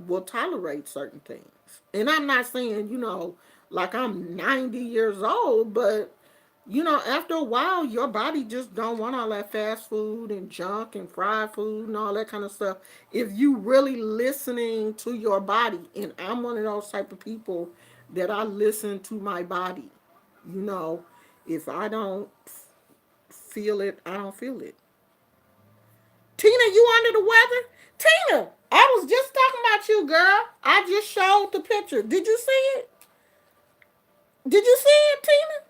will tolerate certain things. And I'm not saying, like I'm 90 years old, but after a while your body just don't want all that fast food and junk and fried food and all that kind of stuff. If you really listening to your body, and I'm one of those type of people that I listen to my body. You know, if I don't feel it, I don't feel it. Tina, you under the weather? Tina, I was just talking about you, girl. I just showed the picture. Did you see it? Did you see it, Tina?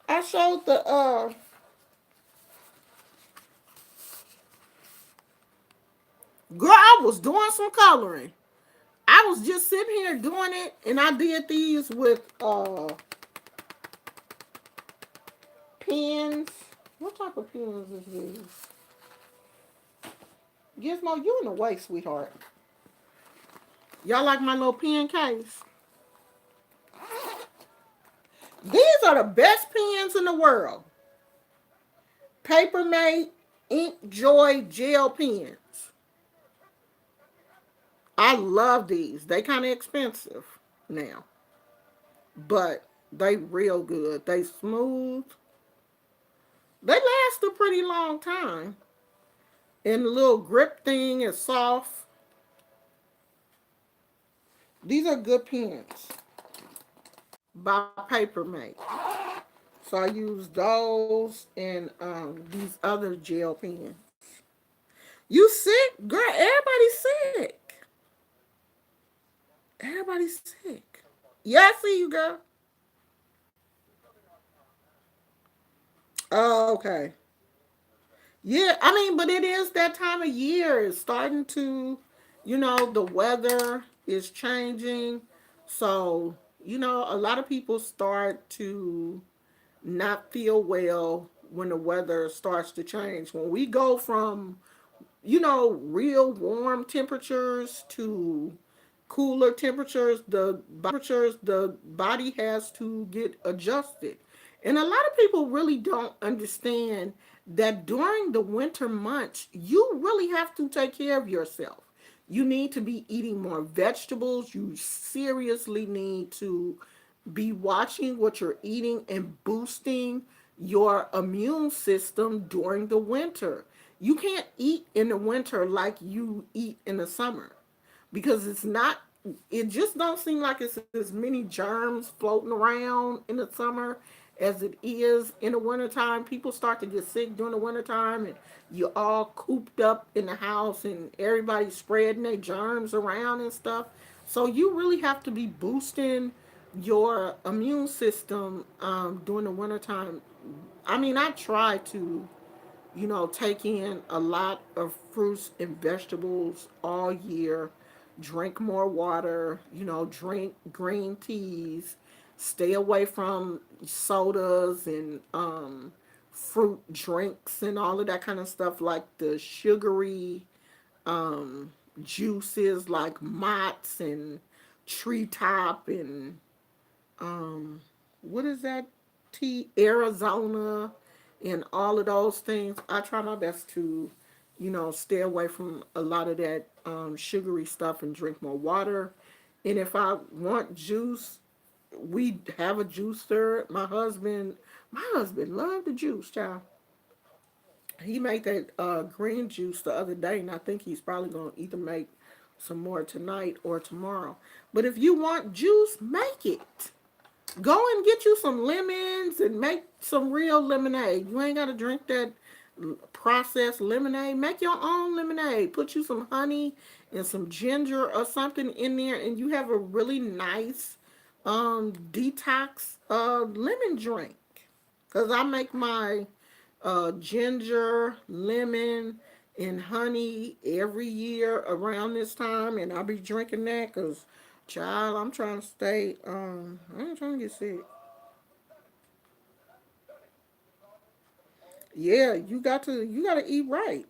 I showed the girl, I was doing some coloring. I was just sitting here doing it, and I did these with pens. What type of pens is these? Gizmo, you in the way, sweetheart. Y'all like my little pen case? These are the best pens in the world. Papermate Ink Joy Gel Pens. I love these. They kind of expensive now, but they real good. They smooth. They last a pretty long time. And the little grip thing is soft. These are good pens by Papermate. So I use those and these other gel pens. You sick? Girl, everybody's sick. Everybody's sick. Yeah, I see you, girl. Oh, okay. Yeah, I mean, but it is that time of year. It's starting to, the weather is changing. So, a lot of people start to not feel well when the weather starts to change. When we go from, real warm temperatures to cooler temperatures, the body has to get adjusted. And a lot of people really don't understand that during the winter months, you really have to take care of yourself. You need to be eating more vegetables. You seriously need to be watching what you're eating and boosting your immune system during the winter. You can't eat in the winter like you eat in the summer because it just don't seem like it's as many germs floating around in the summer as it is in the wintertime. People start to get sick during the wintertime, and you're all cooped up in the house and everybody's spreading their germs around and stuff. So you really have to be boosting your immune system during the wintertime. I mean, I try to take in a lot of fruits and vegetables all year, drink more water, drink green teas, stay away from sodas and fruit drinks and all of that kind of stuff, like the sugary juices like Mott's and Treetop and what is that tea, Arizona, and all of those things. I try my best to stay away from a lot of that sugary stuff and drink more water. And if I want juice, we have a juicer. My husband loved the juice, child. He made that green juice the other day, and I think he's probably going to either make some more tonight or tomorrow. But if you want juice, make it. Go and get you some lemons and make some real lemonade. You ain't got to drink that processed lemonade. Make your own lemonade. Put you some honey and some ginger or something in there, and you have a really nice detox lemon drink. Cause I make my ginger, lemon, and honey every year around this time, and I'll be drinking that. Cause, child, I'm trying to stay. I ain't trying to get sick. Yeah, you gotta eat right.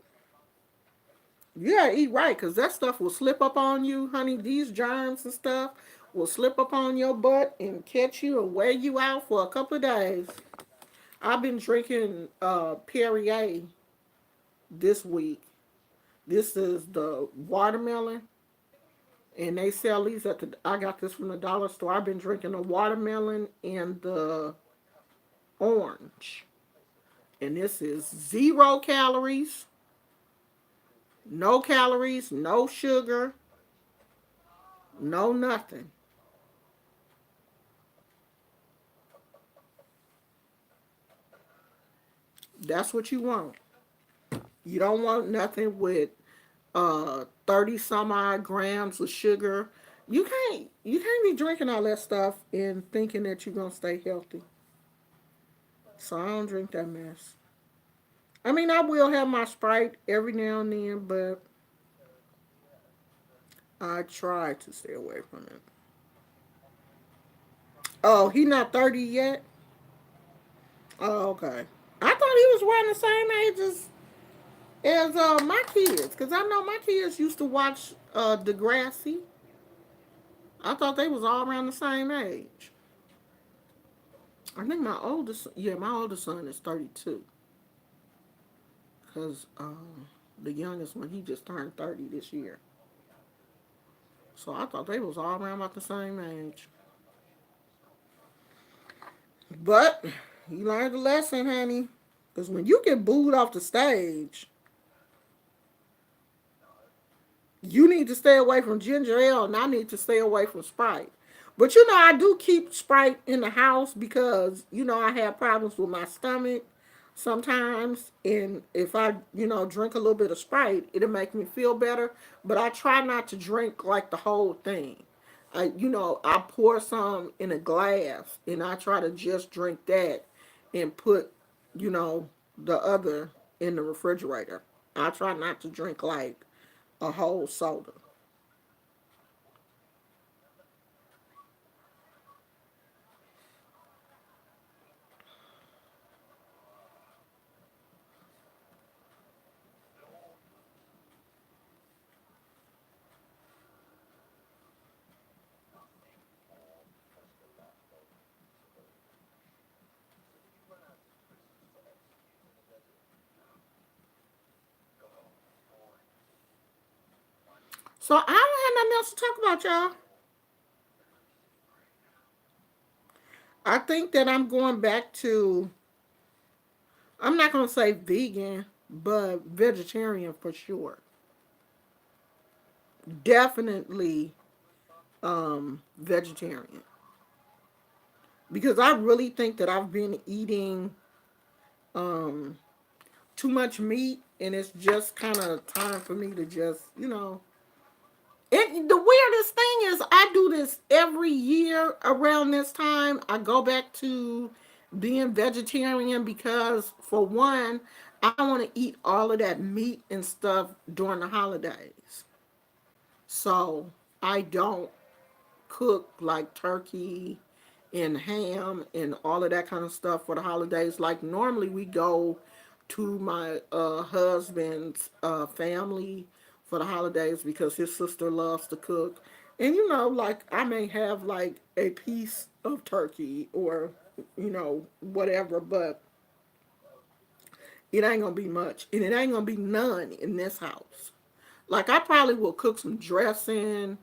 You gotta eat right, cause that stuff will slip up on you, honey. These germs and stuff will slip up on your butt and catch you and wear you out for a couple of days. I've been drinking Perrier this week. This is the watermelon, and they sell these at the. I got this from the dollar store. I've been drinking the watermelon and the orange, and this is 0 calories, no calories, no sugar, no nothing. That's what you want. You don't want nothing with 30 some odd grams of sugar. You can't be drinking all that stuff and thinking that you're gonna stay healthy. So I don't drink that mess. I mean, I will have my Sprite every now and then, but I try to stay away from it. Oh, he not 30 yet? Oh, okay. I thought he was around the same age as my kids, because I know my kids used to watch Degrassi. I thought they was all around the same age. I think my oldest son is 32, because the youngest one, he just turned 30 this year. So I thought they was all around about the same age. But you learned a lesson, honey. Because when you get booed off the stage, you need to stay away from ginger ale, and I need to stay away from Sprite. But I do keep Sprite in the house because I have problems with my stomach sometimes, and if I drink a little bit of Sprite, it'll make me feel better. But I try not to drink like the whole thing. I pour some in a glass, and I try to just drink that, and put you know the other in the refrigerator. I try not to drink like a whole soda. So I don't have nothing else to talk about, y'all. I think that I'm going back to, I'm not going to say vegan, but vegetarian for sure. Definitely vegetarian. Because I really think that I've been eating um, too much meat, and it's just kind of time for me to just, the weirdest thing is I do this every year around this time. I go back to being vegetarian because, for one, I don't want to eat all of that meat and stuff during the holidays. So I don't cook like turkey and ham and all of that kind of stuff for the holidays. Like, normally we go to my husband's family for the holidays because his sister loves to cook. And like, I may have like a piece of turkey or whatever, but it ain't gonna be much, and it ain't gonna be none in this house. Like, I probably will cook some dressing.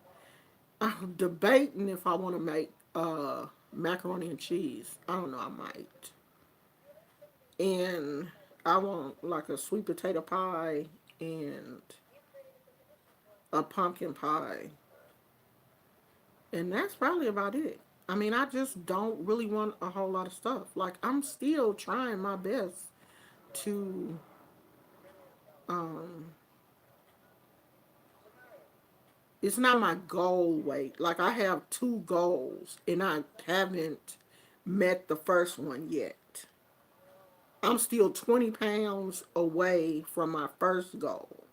I'm debating if I want to make macaroni and cheese. I don't know, I might. And I want like a sweet potato pie and a pumpkin pie. And that's probably about it. I mean, I just don't really want a whole lot of stuff. Like, I'm still trying my best to, um, it's not my goal weight. Like, I have two goals, and I haven't met the first one yet. I'm still 20 pounds away from my first goal.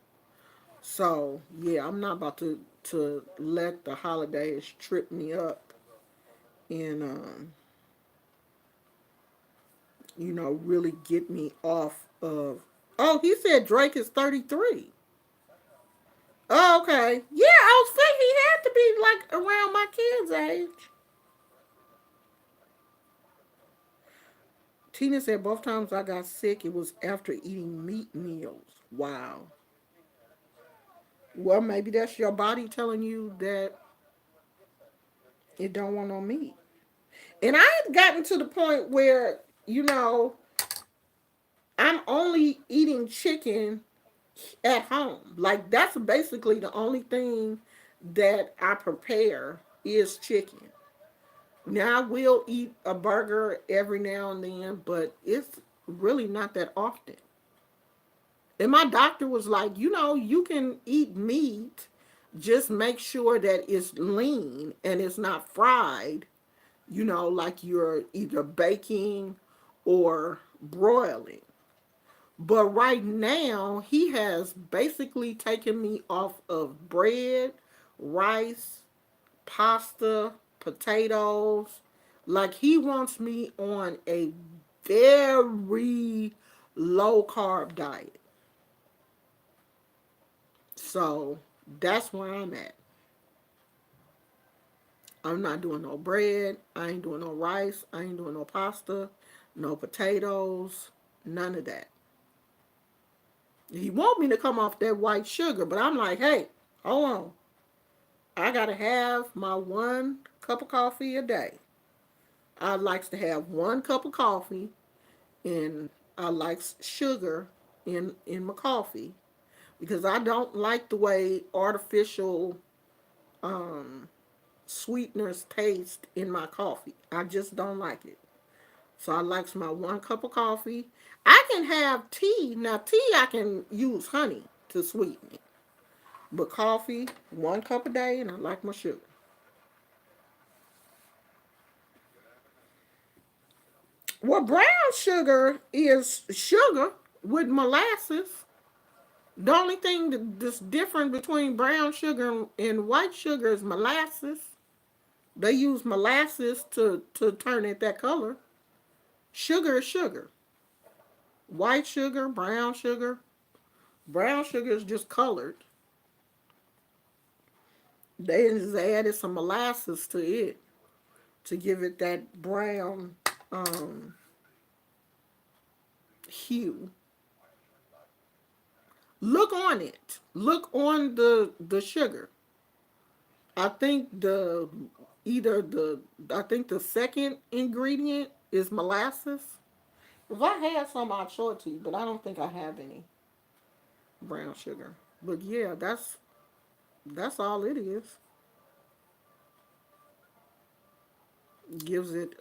So, yeah, I'm not about to let the holidays trip me up and, really get me off of. Oh, he said Drake is 33. Oh, okay. Yeah, I was thinking he had to be like around my kids' age. Tina said both times I got sick, it was after eating meat meals. Wow. Well, maybe that's your body telling you that it don't want no meat. And I had gotten to the point where, I'm only eating chicken at home. Like, that's basically the only thing that I prepare is chicken. Now, I will eat a burger every now and then, but it's really not that often. And my doctor was like, you can eat meat, just make sure that it's lean and it's not fried, like you're either baking or broiling. But right now, he has basically taken me off of bread, rice, pasta, potatoes. Like, he wants me on a very low carb diet. So that's where I'm at. I'm not doing no bread. I ain't doing no rice. I ain't doing no pasta, no potatoes, none of that. He want me to come off that white sugar, but I'm like, hey, hold on. I gotta have my 1 cup of coffee a day. I likes to have 1 cup of coffee, and I likes sugar in my coffee because I don't like the way artificial um, sweeteners taste in my coffee. I just don't like it. So I likes my 1 cup of coffee. I can have tea. Now, tea I can use honey to sweeten it. But coffee, 1 cup a day, and I like my sugar. Well, brown sugar is sugar with molasses. The only thing that's different between brown sugar and white sugar is molasses. They use molasses to turn it that color. Sugar is sugar. White sugar, brown sugar. Brown sugar is just colored. They just added some molasses to it to give it that brown um, hue. Look on it. Look on the sugar. I think the second ingredient is molasses. If I had some, I'd show it to you, but I don't think I have any brown sugar. But yeah, that's all it is. Gives it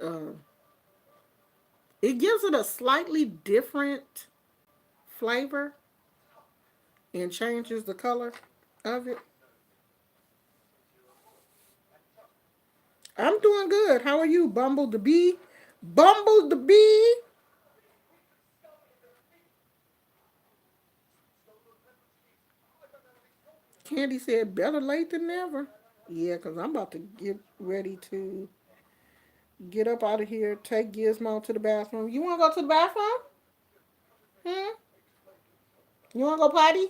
it gives it a slightly different flavor and changes the color of it. I'm doing good. How are you, Bumble the Bee? Bumble the Bee. Candy said better late than never. Yeah, because I'm about to get ready to get up out of here, take Gizmo to the bathroom. You want to go to the bathroom? Hmm? You want to go potty?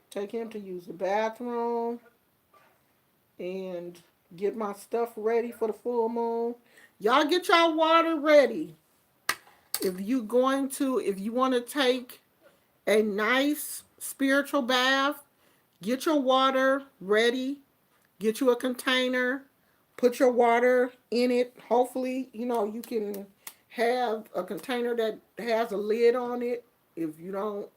Take him to use the bathroom and get my stuff ready for the full moon. Y'all get y'all water ready. If you want to take a nice spiritual bath, get your water ready. Get you a container. Put your water in it. Hopefully, you can have a container that has a lid on it. If you don't,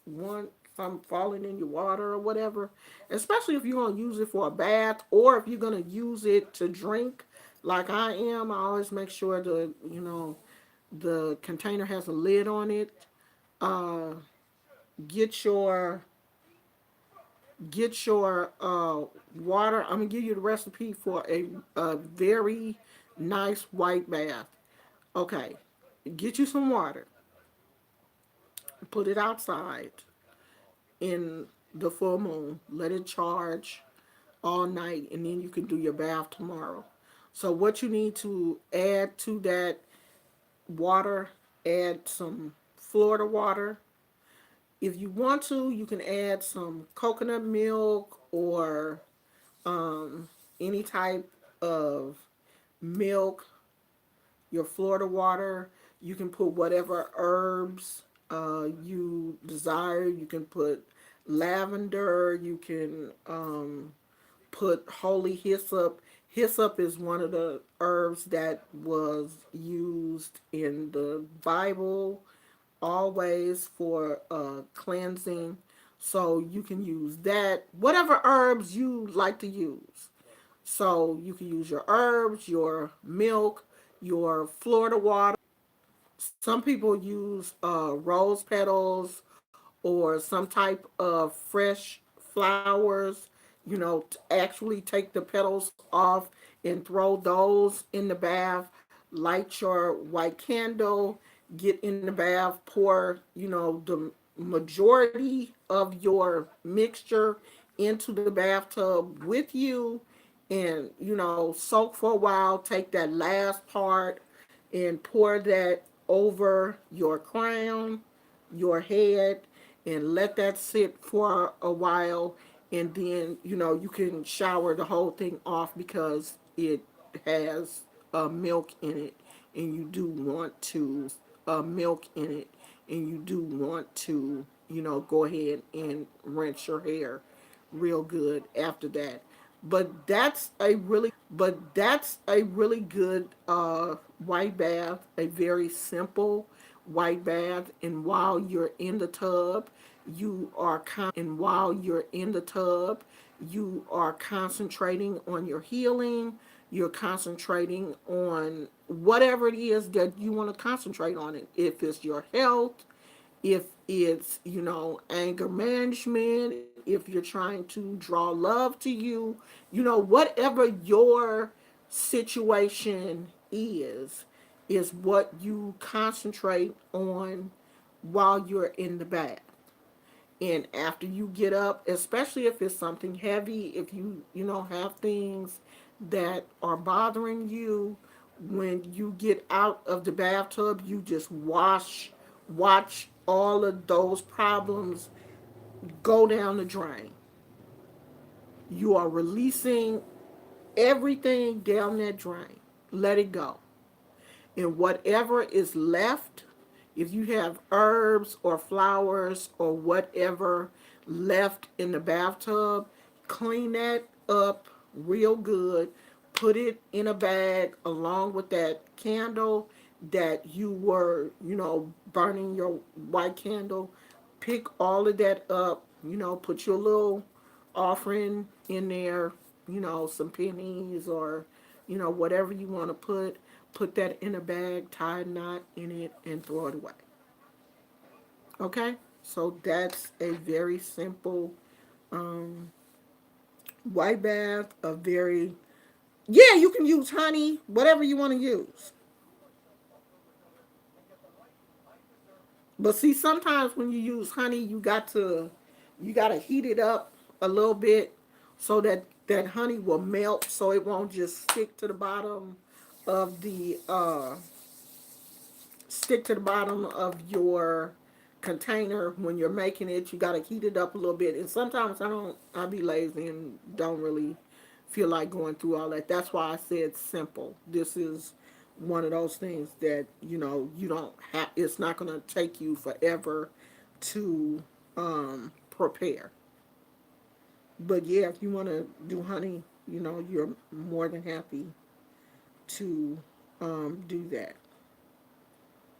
want something falling in your water or whatever. Especially if you're gonna use it for a bath or if you're gonna use it to drink, like I am. I always make sure the container has a lid on it. Uh, get your water. I'm gonna give you the recipe for a very nice white bath. Okay, get you some water, put it outside in the full moon, let it charge all night, and then you can do your bath tomorrow. So what you need to add to that water, add some Florida water. If you want to, you can add some coconut milk or any type of milk, your Florida water. You can put whatever herbs you desire. You can put lavender. You can put holy hyssop. Hyssop is one of the herbs that was used in the Bible always for cleansing. So you can use that, whatever herbs you like to use. So you can use your herbs, your milk, your Florida water. Some people use rose petals or some type of fresh flowers, to actually take the petals off and throw those in the bath. Light your white candle, get in the bath, pour, the majority of your mixture into the bathtub with you and, soak for a while. Take that last part and pour that over your crown, your head, and let that sit for a while. And then, you can shower the whole thing off because it has milk in it. And you do want to, milk in it. And you do want to, go ahead and rinse your hair real good after that. But that's a really good white bath, a very simple white bath. And while you're in the tub, you are concentrating on your healing. You're concentrating on whatever it is that you want to concentrate on it. If it's your health, if it's, anger management, if you're trying to draw love to you, whatever your situation is what you concentrate on while you're in the bath. And after you get up, especially if it's something heavy, if you have things that are bothering you, when you get out of the bathtub, you just watch all of those problems go down the drain. You are releasing everything down that drain. Let it go. And whatever is left, if you have herbs or flowers or whatever left in the bathtub, clean that up real good. Put it in a bag along with that candle that you were, burning your white candle. Pick all of that up, put your little offering in there, some pennies or, whatever you want to put that in a bag, tie a knot in it, and throw it away. Okay? So that's a very simple white bath, a very, yeah, you can use honey, whatever you want to use. But see, sometimes when you use honey, you got to heat it up a little bit so that that honey will melt, so it won't just of the uh, stick to the bottom of your container when you're making it. You got to heat it up a little bit. And sometimes I be lazy and don't really feel like going through all that. That's why I said simple. This is one of those things that, you don't have, it's not going to take you forever to prepare. But yeah, if you want to do honey, you're more than happy to do that.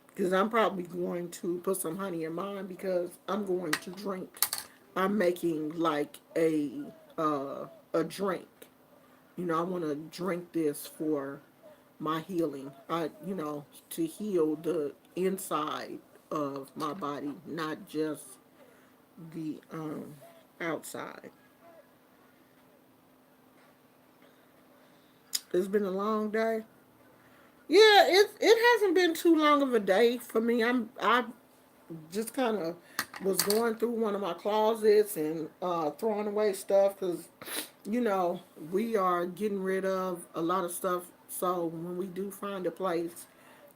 Because I'm probably going to put some honey in mine because I'm going to drink I'm making like a drink. I want to drink this for my healing. To heal the inside of my body, not just the outside. It's been a long day. Yeah, it hasn't been too long of a day for me. I just kind of was going through one of my closets and throwing away stuff because you know we are getting rid of a lot of stuff. So when we do find a place,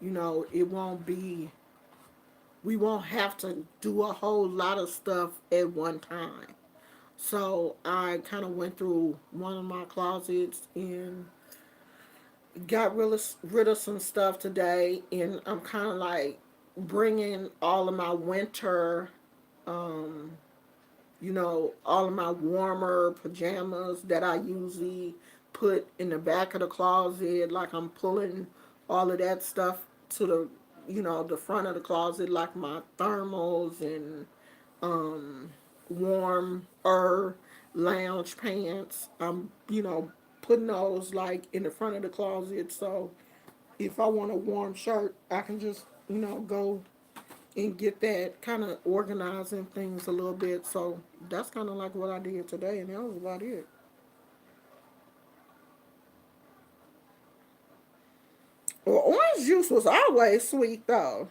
it won't be we won't have to do a whole lot of stuff at one time. So I kind of went through one of my closets and got rid of some stuff today, and I'm kind of like bringing all of my winter, um, all of my warmer pajamas that I usually put in the back of the closet. Like I'm pulling all of that stuff to the front of the closet, like my thermals and um, warmer lounge pants. I'm putting those like in the front of the closet. So if I want a warm shirt, I can just, go and get that, kind of organizing things a little bit. So that's kind of like what I did today, and that was about it. Well, orange juice was always sweet though.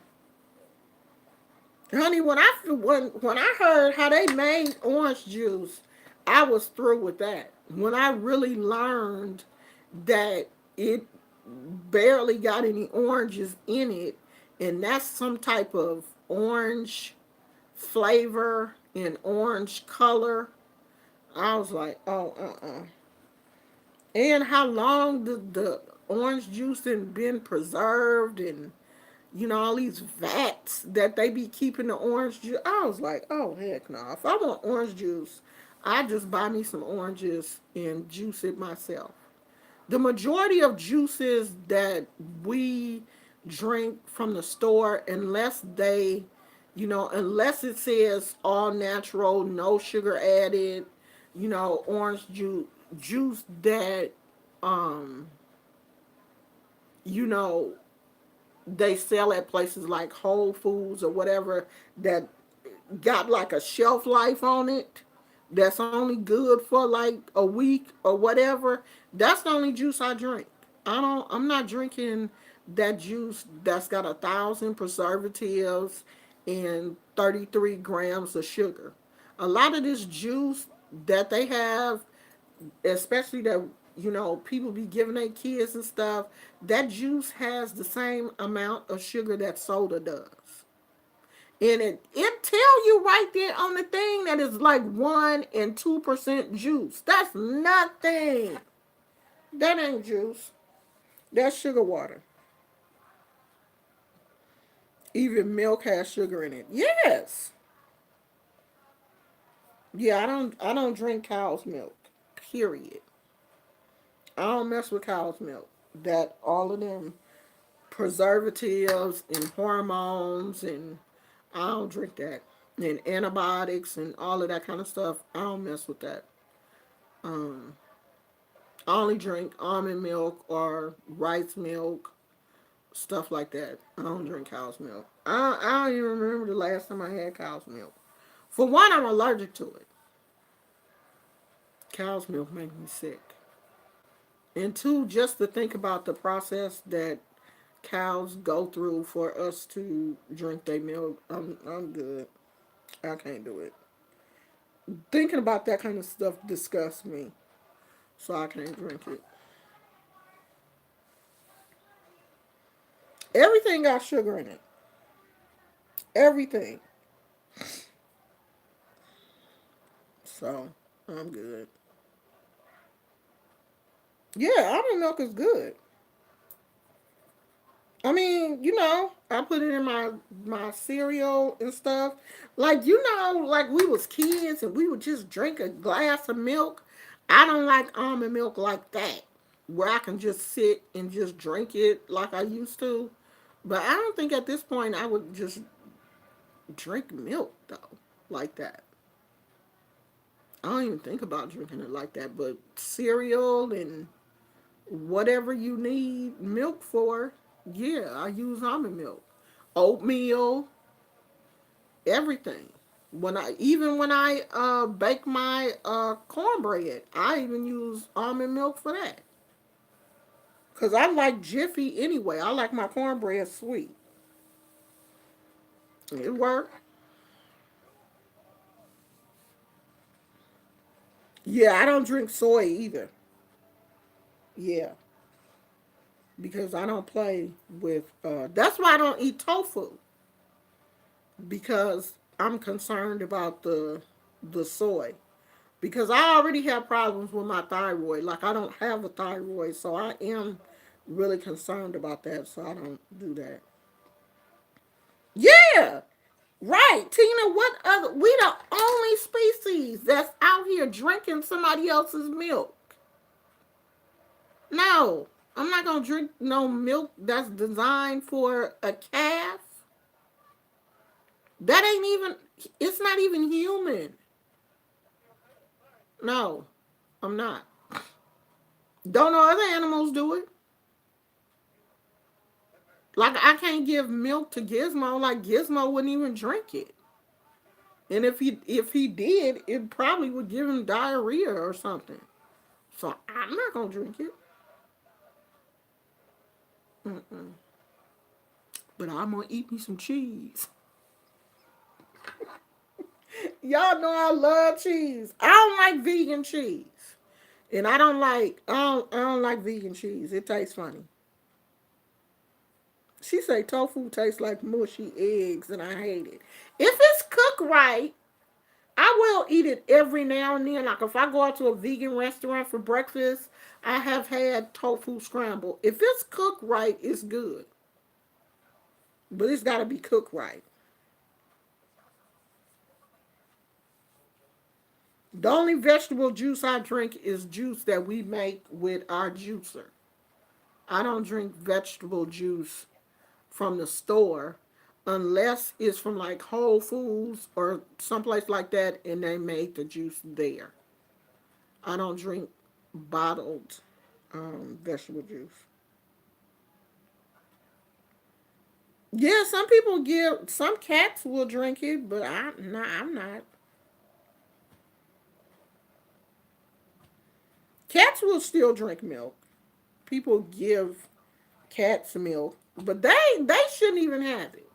Honey, when I heard how they made orange juice, I was through with that. When I really learned that it barely got any oranges in it, and that's some type of orange flavor and orange color, I was like, oh, And how long the orange juice had been preserved, and all these vats that they be keeping the orange juice. I was like, oh heck no. If I want orange juice, I just buy me some oranges and juice it myself. The majority of juices that we drink from the store, unless it says all natural, no sugar added, orange juice that um you know they sell at places like Whole Foods or whatever, that got like a shelf life on it, that's only good for like a week or whatever. That's the only juice I drink. I'm not drinking that juice that's got 1,000 preservatives and 33 grams of sugar. A lot of this juice that they have, especially that people be giving their kids and stuff, that juice has the same amount of sugar that soda does. And it tell you right there on the thing that is like 1% and 2% juice. That's nothing. That ain't juice. That's sugar water. Even milk has sugar in it. Yes. Yeah, I don't drink cow's milk. Period. I don't mess with cow's milk. That all of them preservatives and hormones, and I don't drink that. And antibiotics and all of that kind of stuff. I don't mess with that. Um, I only drink almond milk or rice milk, stuff like that. I don't drink cow's milk. I don't even remember the last time I had cow's milk. For one, I'm allergic to it. Cow's milk makes me sick. And two, just to think about the process that cows go through for us to drink their milk, I'm good. I can't do it. Thinking about that kind of stuff disgusts me, so I can't drink it. Everything got sugar in it. Everything. So I'm good. Yeah, almond milk is good. I mean, I put it in my cereal and stuff. Like, like we was kids and we would just drink a glass of milk. I don't like almond milk like that, where I can just sit and just drink it like I used to. But I don't think at this point I would just drink milk though, like that. I don't even think about drinking it like that, but cereal and whatever you need milk for, yeah, I use almond milk. Oatmeal, everything. When I bake my cornbread, I even use almond milk for that. Cause I like Jiffy anyway. I like my cornbread sweet. It worked. Yeah, I don't drink soy either. Yeah, because I don't play with. That's why I don't eat tofu, because I'm concerned about the soy. Because I already have problems with my thyroid. Like I don't have a thyroid, so I am really concerned about that. So I don't do that. Yeah, right, Tina. What other? We the only species that's out here drinking somebody else's milk. No, I'm not gonna drink no milk that's designed for a calf. That ain't even. It's not even human. No, I'm not. Don't know other animals do it. Like I can't give milk to Gizmo. Like Gizmo wouldn't even drink it. And if he did, it probably would give him diarrhea or something. So I'm not gonna drink it. Mm-mm. But I'm gonna eat me some cheese. Y'all know I love cheese. I don't like vegan cheese, and I don't like vegan cheese. It tastes funny. She say tofu tastes like mushy eggs, and I hate it. If it's cooked right, I will eat it every now and then. Like if I go out to a vegan restaurant for breakfast, I have had tofu scramble. If it's cooked right, it's good. But it's got to be cooked right. The only vegetable juice I drink is juice that we make with our juicer. I don't drink vegetable juice from the store unless it's from like Whole Foods or someplace like that and they made the juice there. I don't drink bottled vegetable juice. Yeah, some cats will drink it, but I'm not. Cats will still drink milk. People give cats milk, but they shouldn't even have it.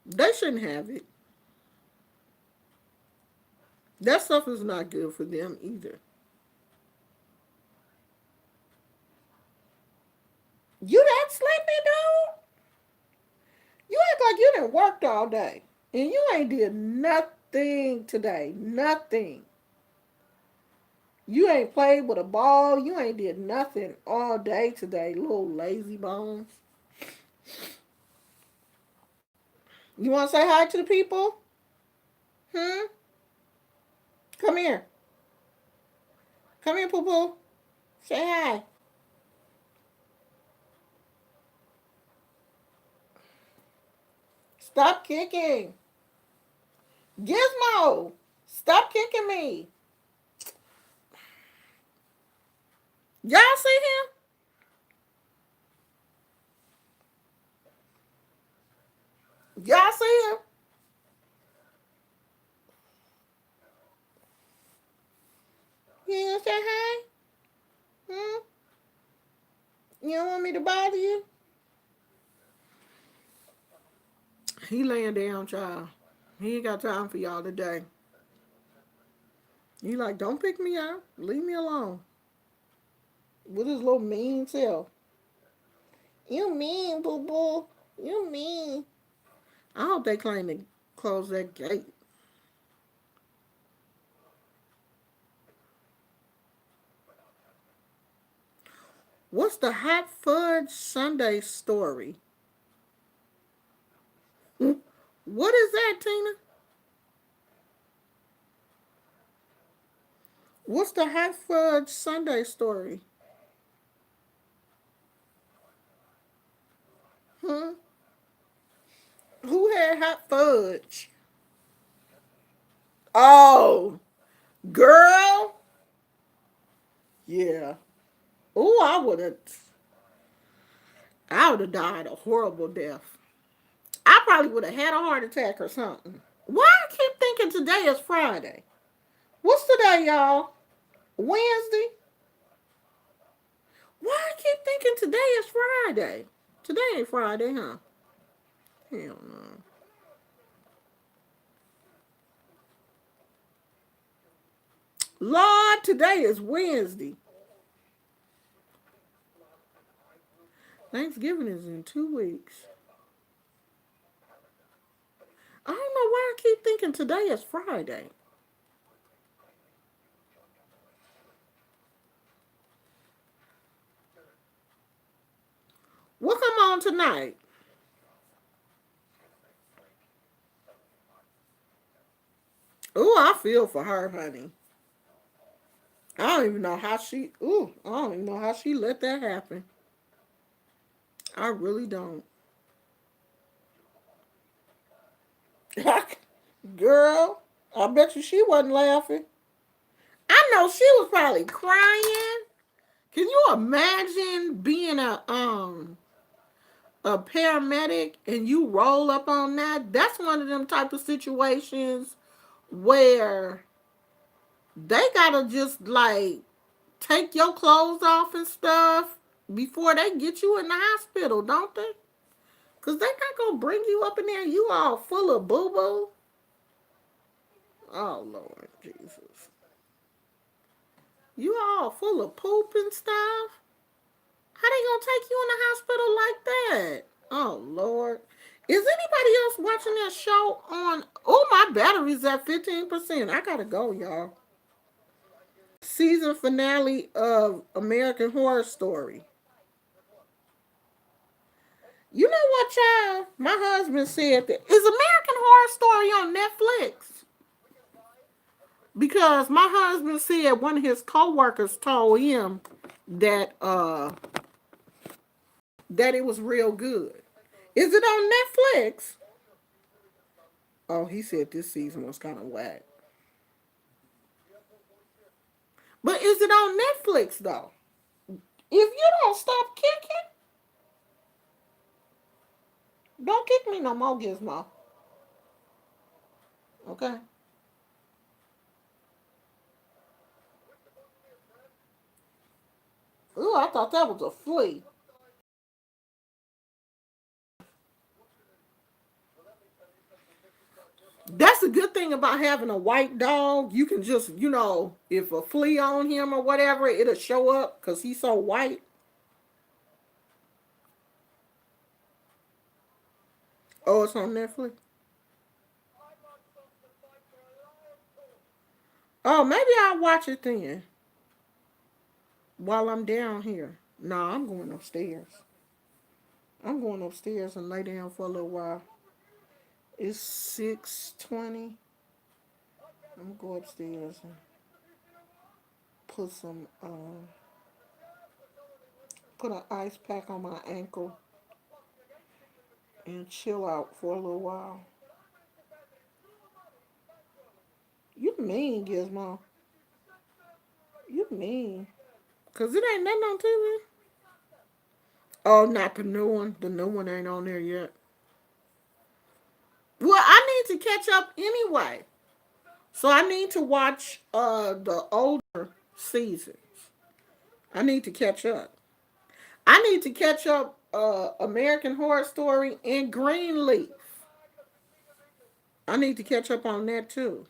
They shouldn't have it. That stuff is not good for them either. You that sleepy, dude? You act like you done worked all day. And you ain't did nothing today. Nothing. You ain't played with a ball. You ain't did nothing all day today, little lazy bones. You want to say hi to the people? Hmm? Come here. Come here, poo poo. Say hi. Stop kicking. Gizmo, stop kicking me. Y'all see him? Y'all see him? You ain't say hi? Hmm? You don't want me to bother you? He laying down, child. He ain't got time for y'all today. He like, don't pick me up. Leave me alone. With his little mean self. You mean, boo boo. You mean. I hope they claim to close that gate. What's the hot fudge Sunday story? What is that, Tina? What's the hot fudge Sunday story? Hmm? Who had hot fudge? Oh, Yeah. Oh, I would have died a horrible death. I probably would have had a heart attack or something. Why I keep thinking today is Friday? What's today, y'all? Wednesday? Why I keep thinking today is Friday? Today ain't Friday, huh? Hell no. Lord, today is Wednesday. Thanksgiving is in 2 weeks. I don't know why I keep thinking today is Friday. What come on tonight? Ooh, I feel for her, honey. I don't even know how she. Ooh, I don't even know how she let that happen. I really don't. Girl, I bet you she wasn't laughing. I know she was probably crying. Can you imagine being a paramedic and you roll up on that? That's one of them type of situations where they gotta just like take your clothes off and stuff before they get you in the hospital, don't they? Cause they not gonna bring you up in there. You all full of boo boo. Oh Lord Jesus, you all full of poop and stuff. How they gonna take you in the hospital like that? Oh Lord, is anybody else watching that show on? Oh, my battery's at 15%. I gotta go, y'all. Season finale of American Horror Story. You know what, y'all? My husband said that is American Horror Story on Netflix because my husband said one of his coworkers told him that that it was real good. Is it on Netflix? Oh, he said this season was kind of whack. But is it on Netflix though? If you don't stop kicking, don't kick me no more, Gizmo. Okay. Ooh, I thought that was a flea. That's a good thing about having a white dog. You can just, if a flea on him or whatever, it'll show up because he's so white. Oh, it's on Netflix. Oh, maybe I'll watch it then while I'm down here. No, I'm going upstairs. I'm going upstairs and lay down for a little while. It's 6:20. I'm gonna go upstairs and put some put an ice pack on my ankle and chill out for a little while. You mean, Gizmo? You mean? Cause it ain't nothing on TV. Oh, not the new one. The new one ain't on there yet. Well, I need to catch up anyway. So I need to watch the older seasons. I need to catch up. I need to catch up American Horror Story and Greenleaf. I need to catch up on that too.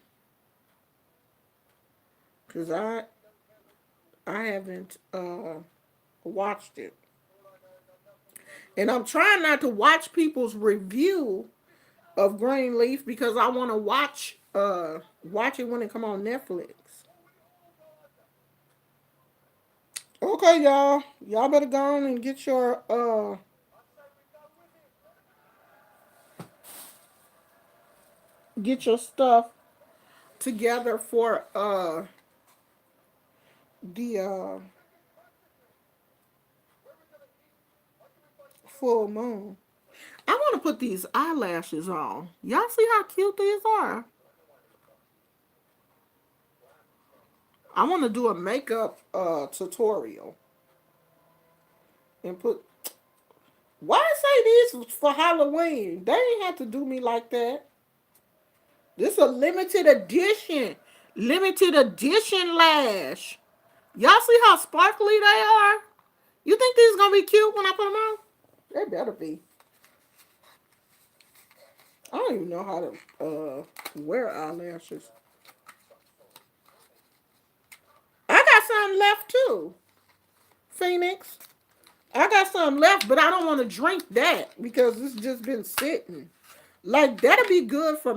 Cause I haven't watched it. And I'm trying not to watch people's review of Greenleaf because I want to watch it when it come on Netflix. Okay, y'all. Y'all better go on and get your stuff together for the full moon. I want to put these eyelashes on. Y'all see how cute these are? I want to do a makeup tutorial and put. Why say this for Halloween? They ain't have to do me like that. This a limited edition. Limited edition lash. Y'all see how sparkly they are? You think these gonna be cute when I put them on? They better be. I don't even know how to wear eyelashes. I got some left too, Phoenix. I got some left, but I don't want to drink that because it's just been sitting. Like that'll be good for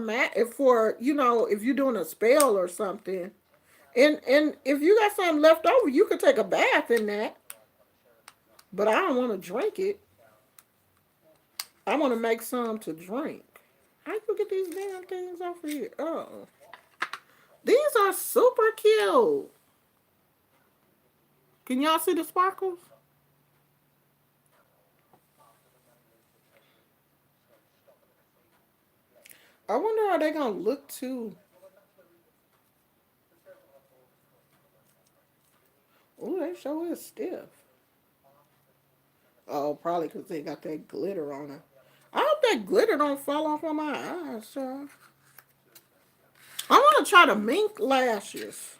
for if you're doing a spell or something. And if you got something left over, you could take a bath in that. But I don't want to drink it. I want to make some to drink. How you get these damn things off of here? Oh, these are super cute. Can y'all see the sparkles? I wonder how they gonna look too. Oh, they sure is stiff. Oh, probably because they got that glitter on it. I hope that glitter don't fall off on my eyes, child. I want to try the mink lashes.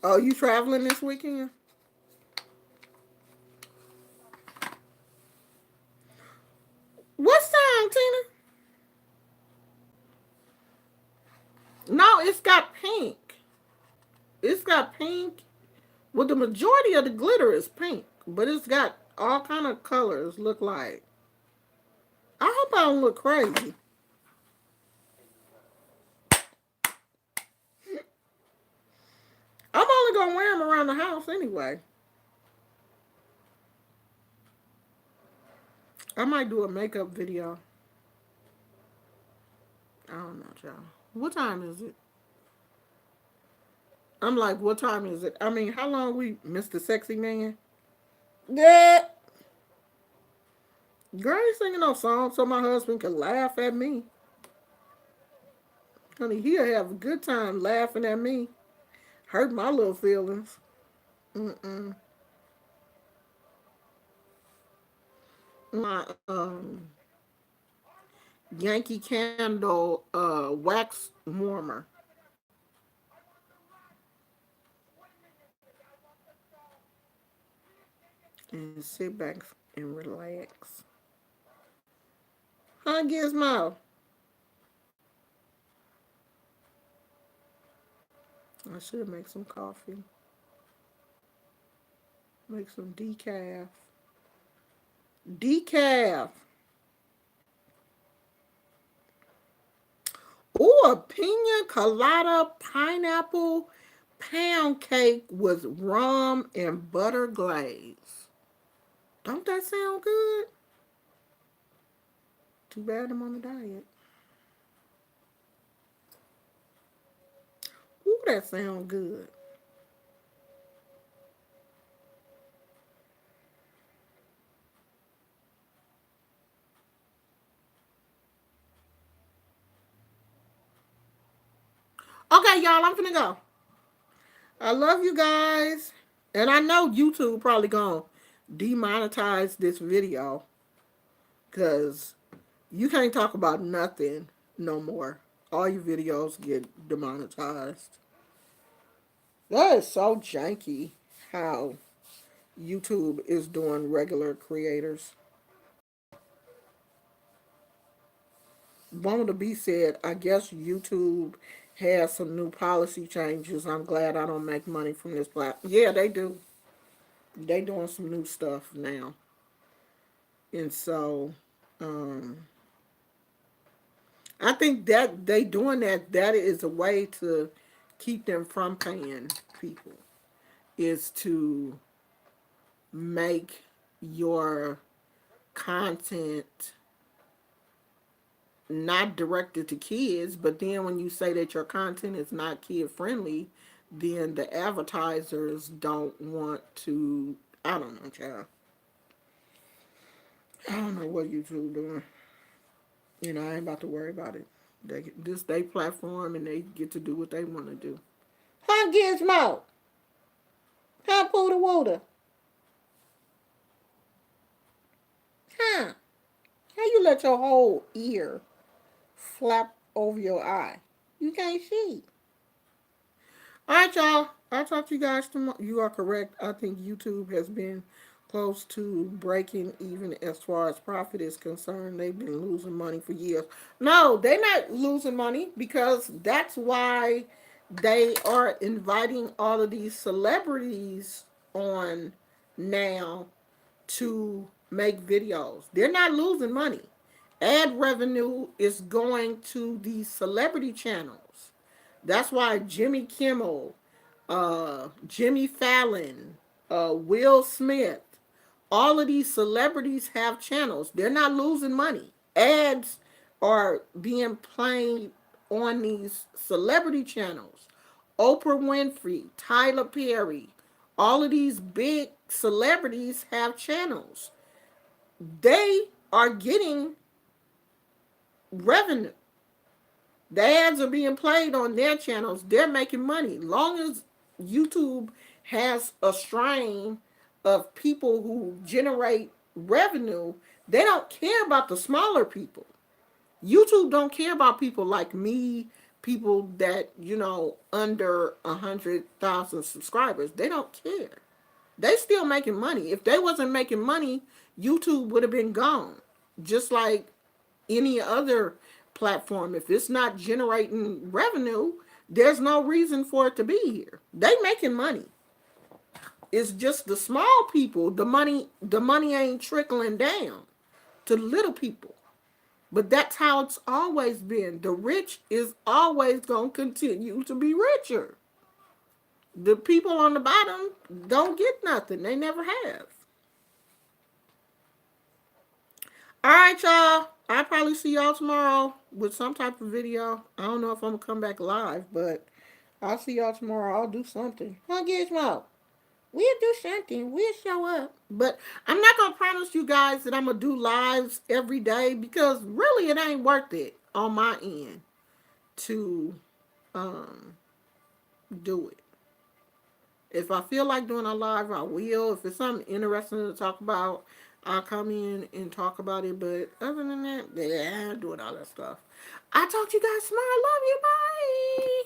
Oh, you traveling this weekend? What song, Tina? No, it's got pink. It's got pink. Well, the majority of the glitter is pink, but it's got all kind of colors. Look like. I hope I don't look crazy. I'm only gonna wear them around the house anyway. I might do a makeup video. I don't know, y'all. What time is it? I'm like, what time is it? I mean, how long we, Mr. Sexy Man? Yeah. Girl ain't singing no song so my husband can laugh at me. Honey, he'll have a good time laughing at me. Hurt my little feelings. Mm-mm. My Yankee Candle wax warmer. And sit back and relax. Huh, Gizmo? I should make some coffee. Make some decaf. Decaf. Ooh, a pina colada pineapple pound cake with rum and butter glaze. Don't that sound good? Too bad I'm on a diet. Ooh, that sounds good. Okay, y'all, I'm finna go. I love you guys. And I know YouTube probably gonna demonetize this video because you can't talk about nothing no more. All your videos get demonetized. That is so janky how YouTube is doing regular creators. Bone to be said, I guess YouTube has some new policy changes. I'm glad I don't make money from this platform. Yeah, they do. They doing some new stuff now. And so um I think that they doing that is a way to keep them from paying people is to make your content not directed to kids, but then when you say that your content is not kid friendly, then the advertisers don't want to. I don't know, child. I don't know what YouTube doing. You know, I ain't about to worry about it. This they platform and they get to do what they want to do. Huh, Gizmo? Huh, Pooda Wooda? Huh? How you let your whole ear flap over your eye? You can't see. All right, y'all. I'll talk to you guys tomorrow. You are correct. I think YouTube has been close to breaking even as far as profit is concerned. They've been losing money for years. No, they're not losing money because that's why they are inviting all of these celebrities on now to make videos. They're not losing money. Ad revenue is going to these celebrity channels. That's why Jimmy Kimmel, Jimmy Fallon, Will Smith, all of these celebrities have channels. They're not losing money. Ads are being played on these celebrity channels. Oprah Winfrey, Tyler Perry, all of these big celebrities have channels. They are getting revenue. The ads are being played on their channels. They're making money. Long as YouTube has a strain of people who generate revenue, they don't care about the smaller people. YouTube don't care about people like me, people that, under 100,000 subscribers. They don't care. They still making money. If they wasn't making money, YouTube would have been gone. Just like any other platform. If it's not generating revenue, there's no reason for it to be here. They making money. It's just the small people. The money ain't trickling down to the little people. But that's how it's always been. The rich is always going to continue to be richer. The people on the bottom don't get nothing. They never have. All right, y'all. I'll probably see y'all tomorrow with some type of video. I don't know if I'm going to come back live, but I'll see y'all tomorrow. I'll do something. Huh, Gizmo? We'll do something. We'll show up. But I'm not going to promise you guys that I'm going to do lives every day because really it ain't worth it on my end to um, do it. If I feel like doing a live, I will. If it's something interesting to talk about, I'll come in and talk about it. But other than that, yeah, I'm doing all that stuff. I'll talk to you guys tomorrow. I love you. Bye.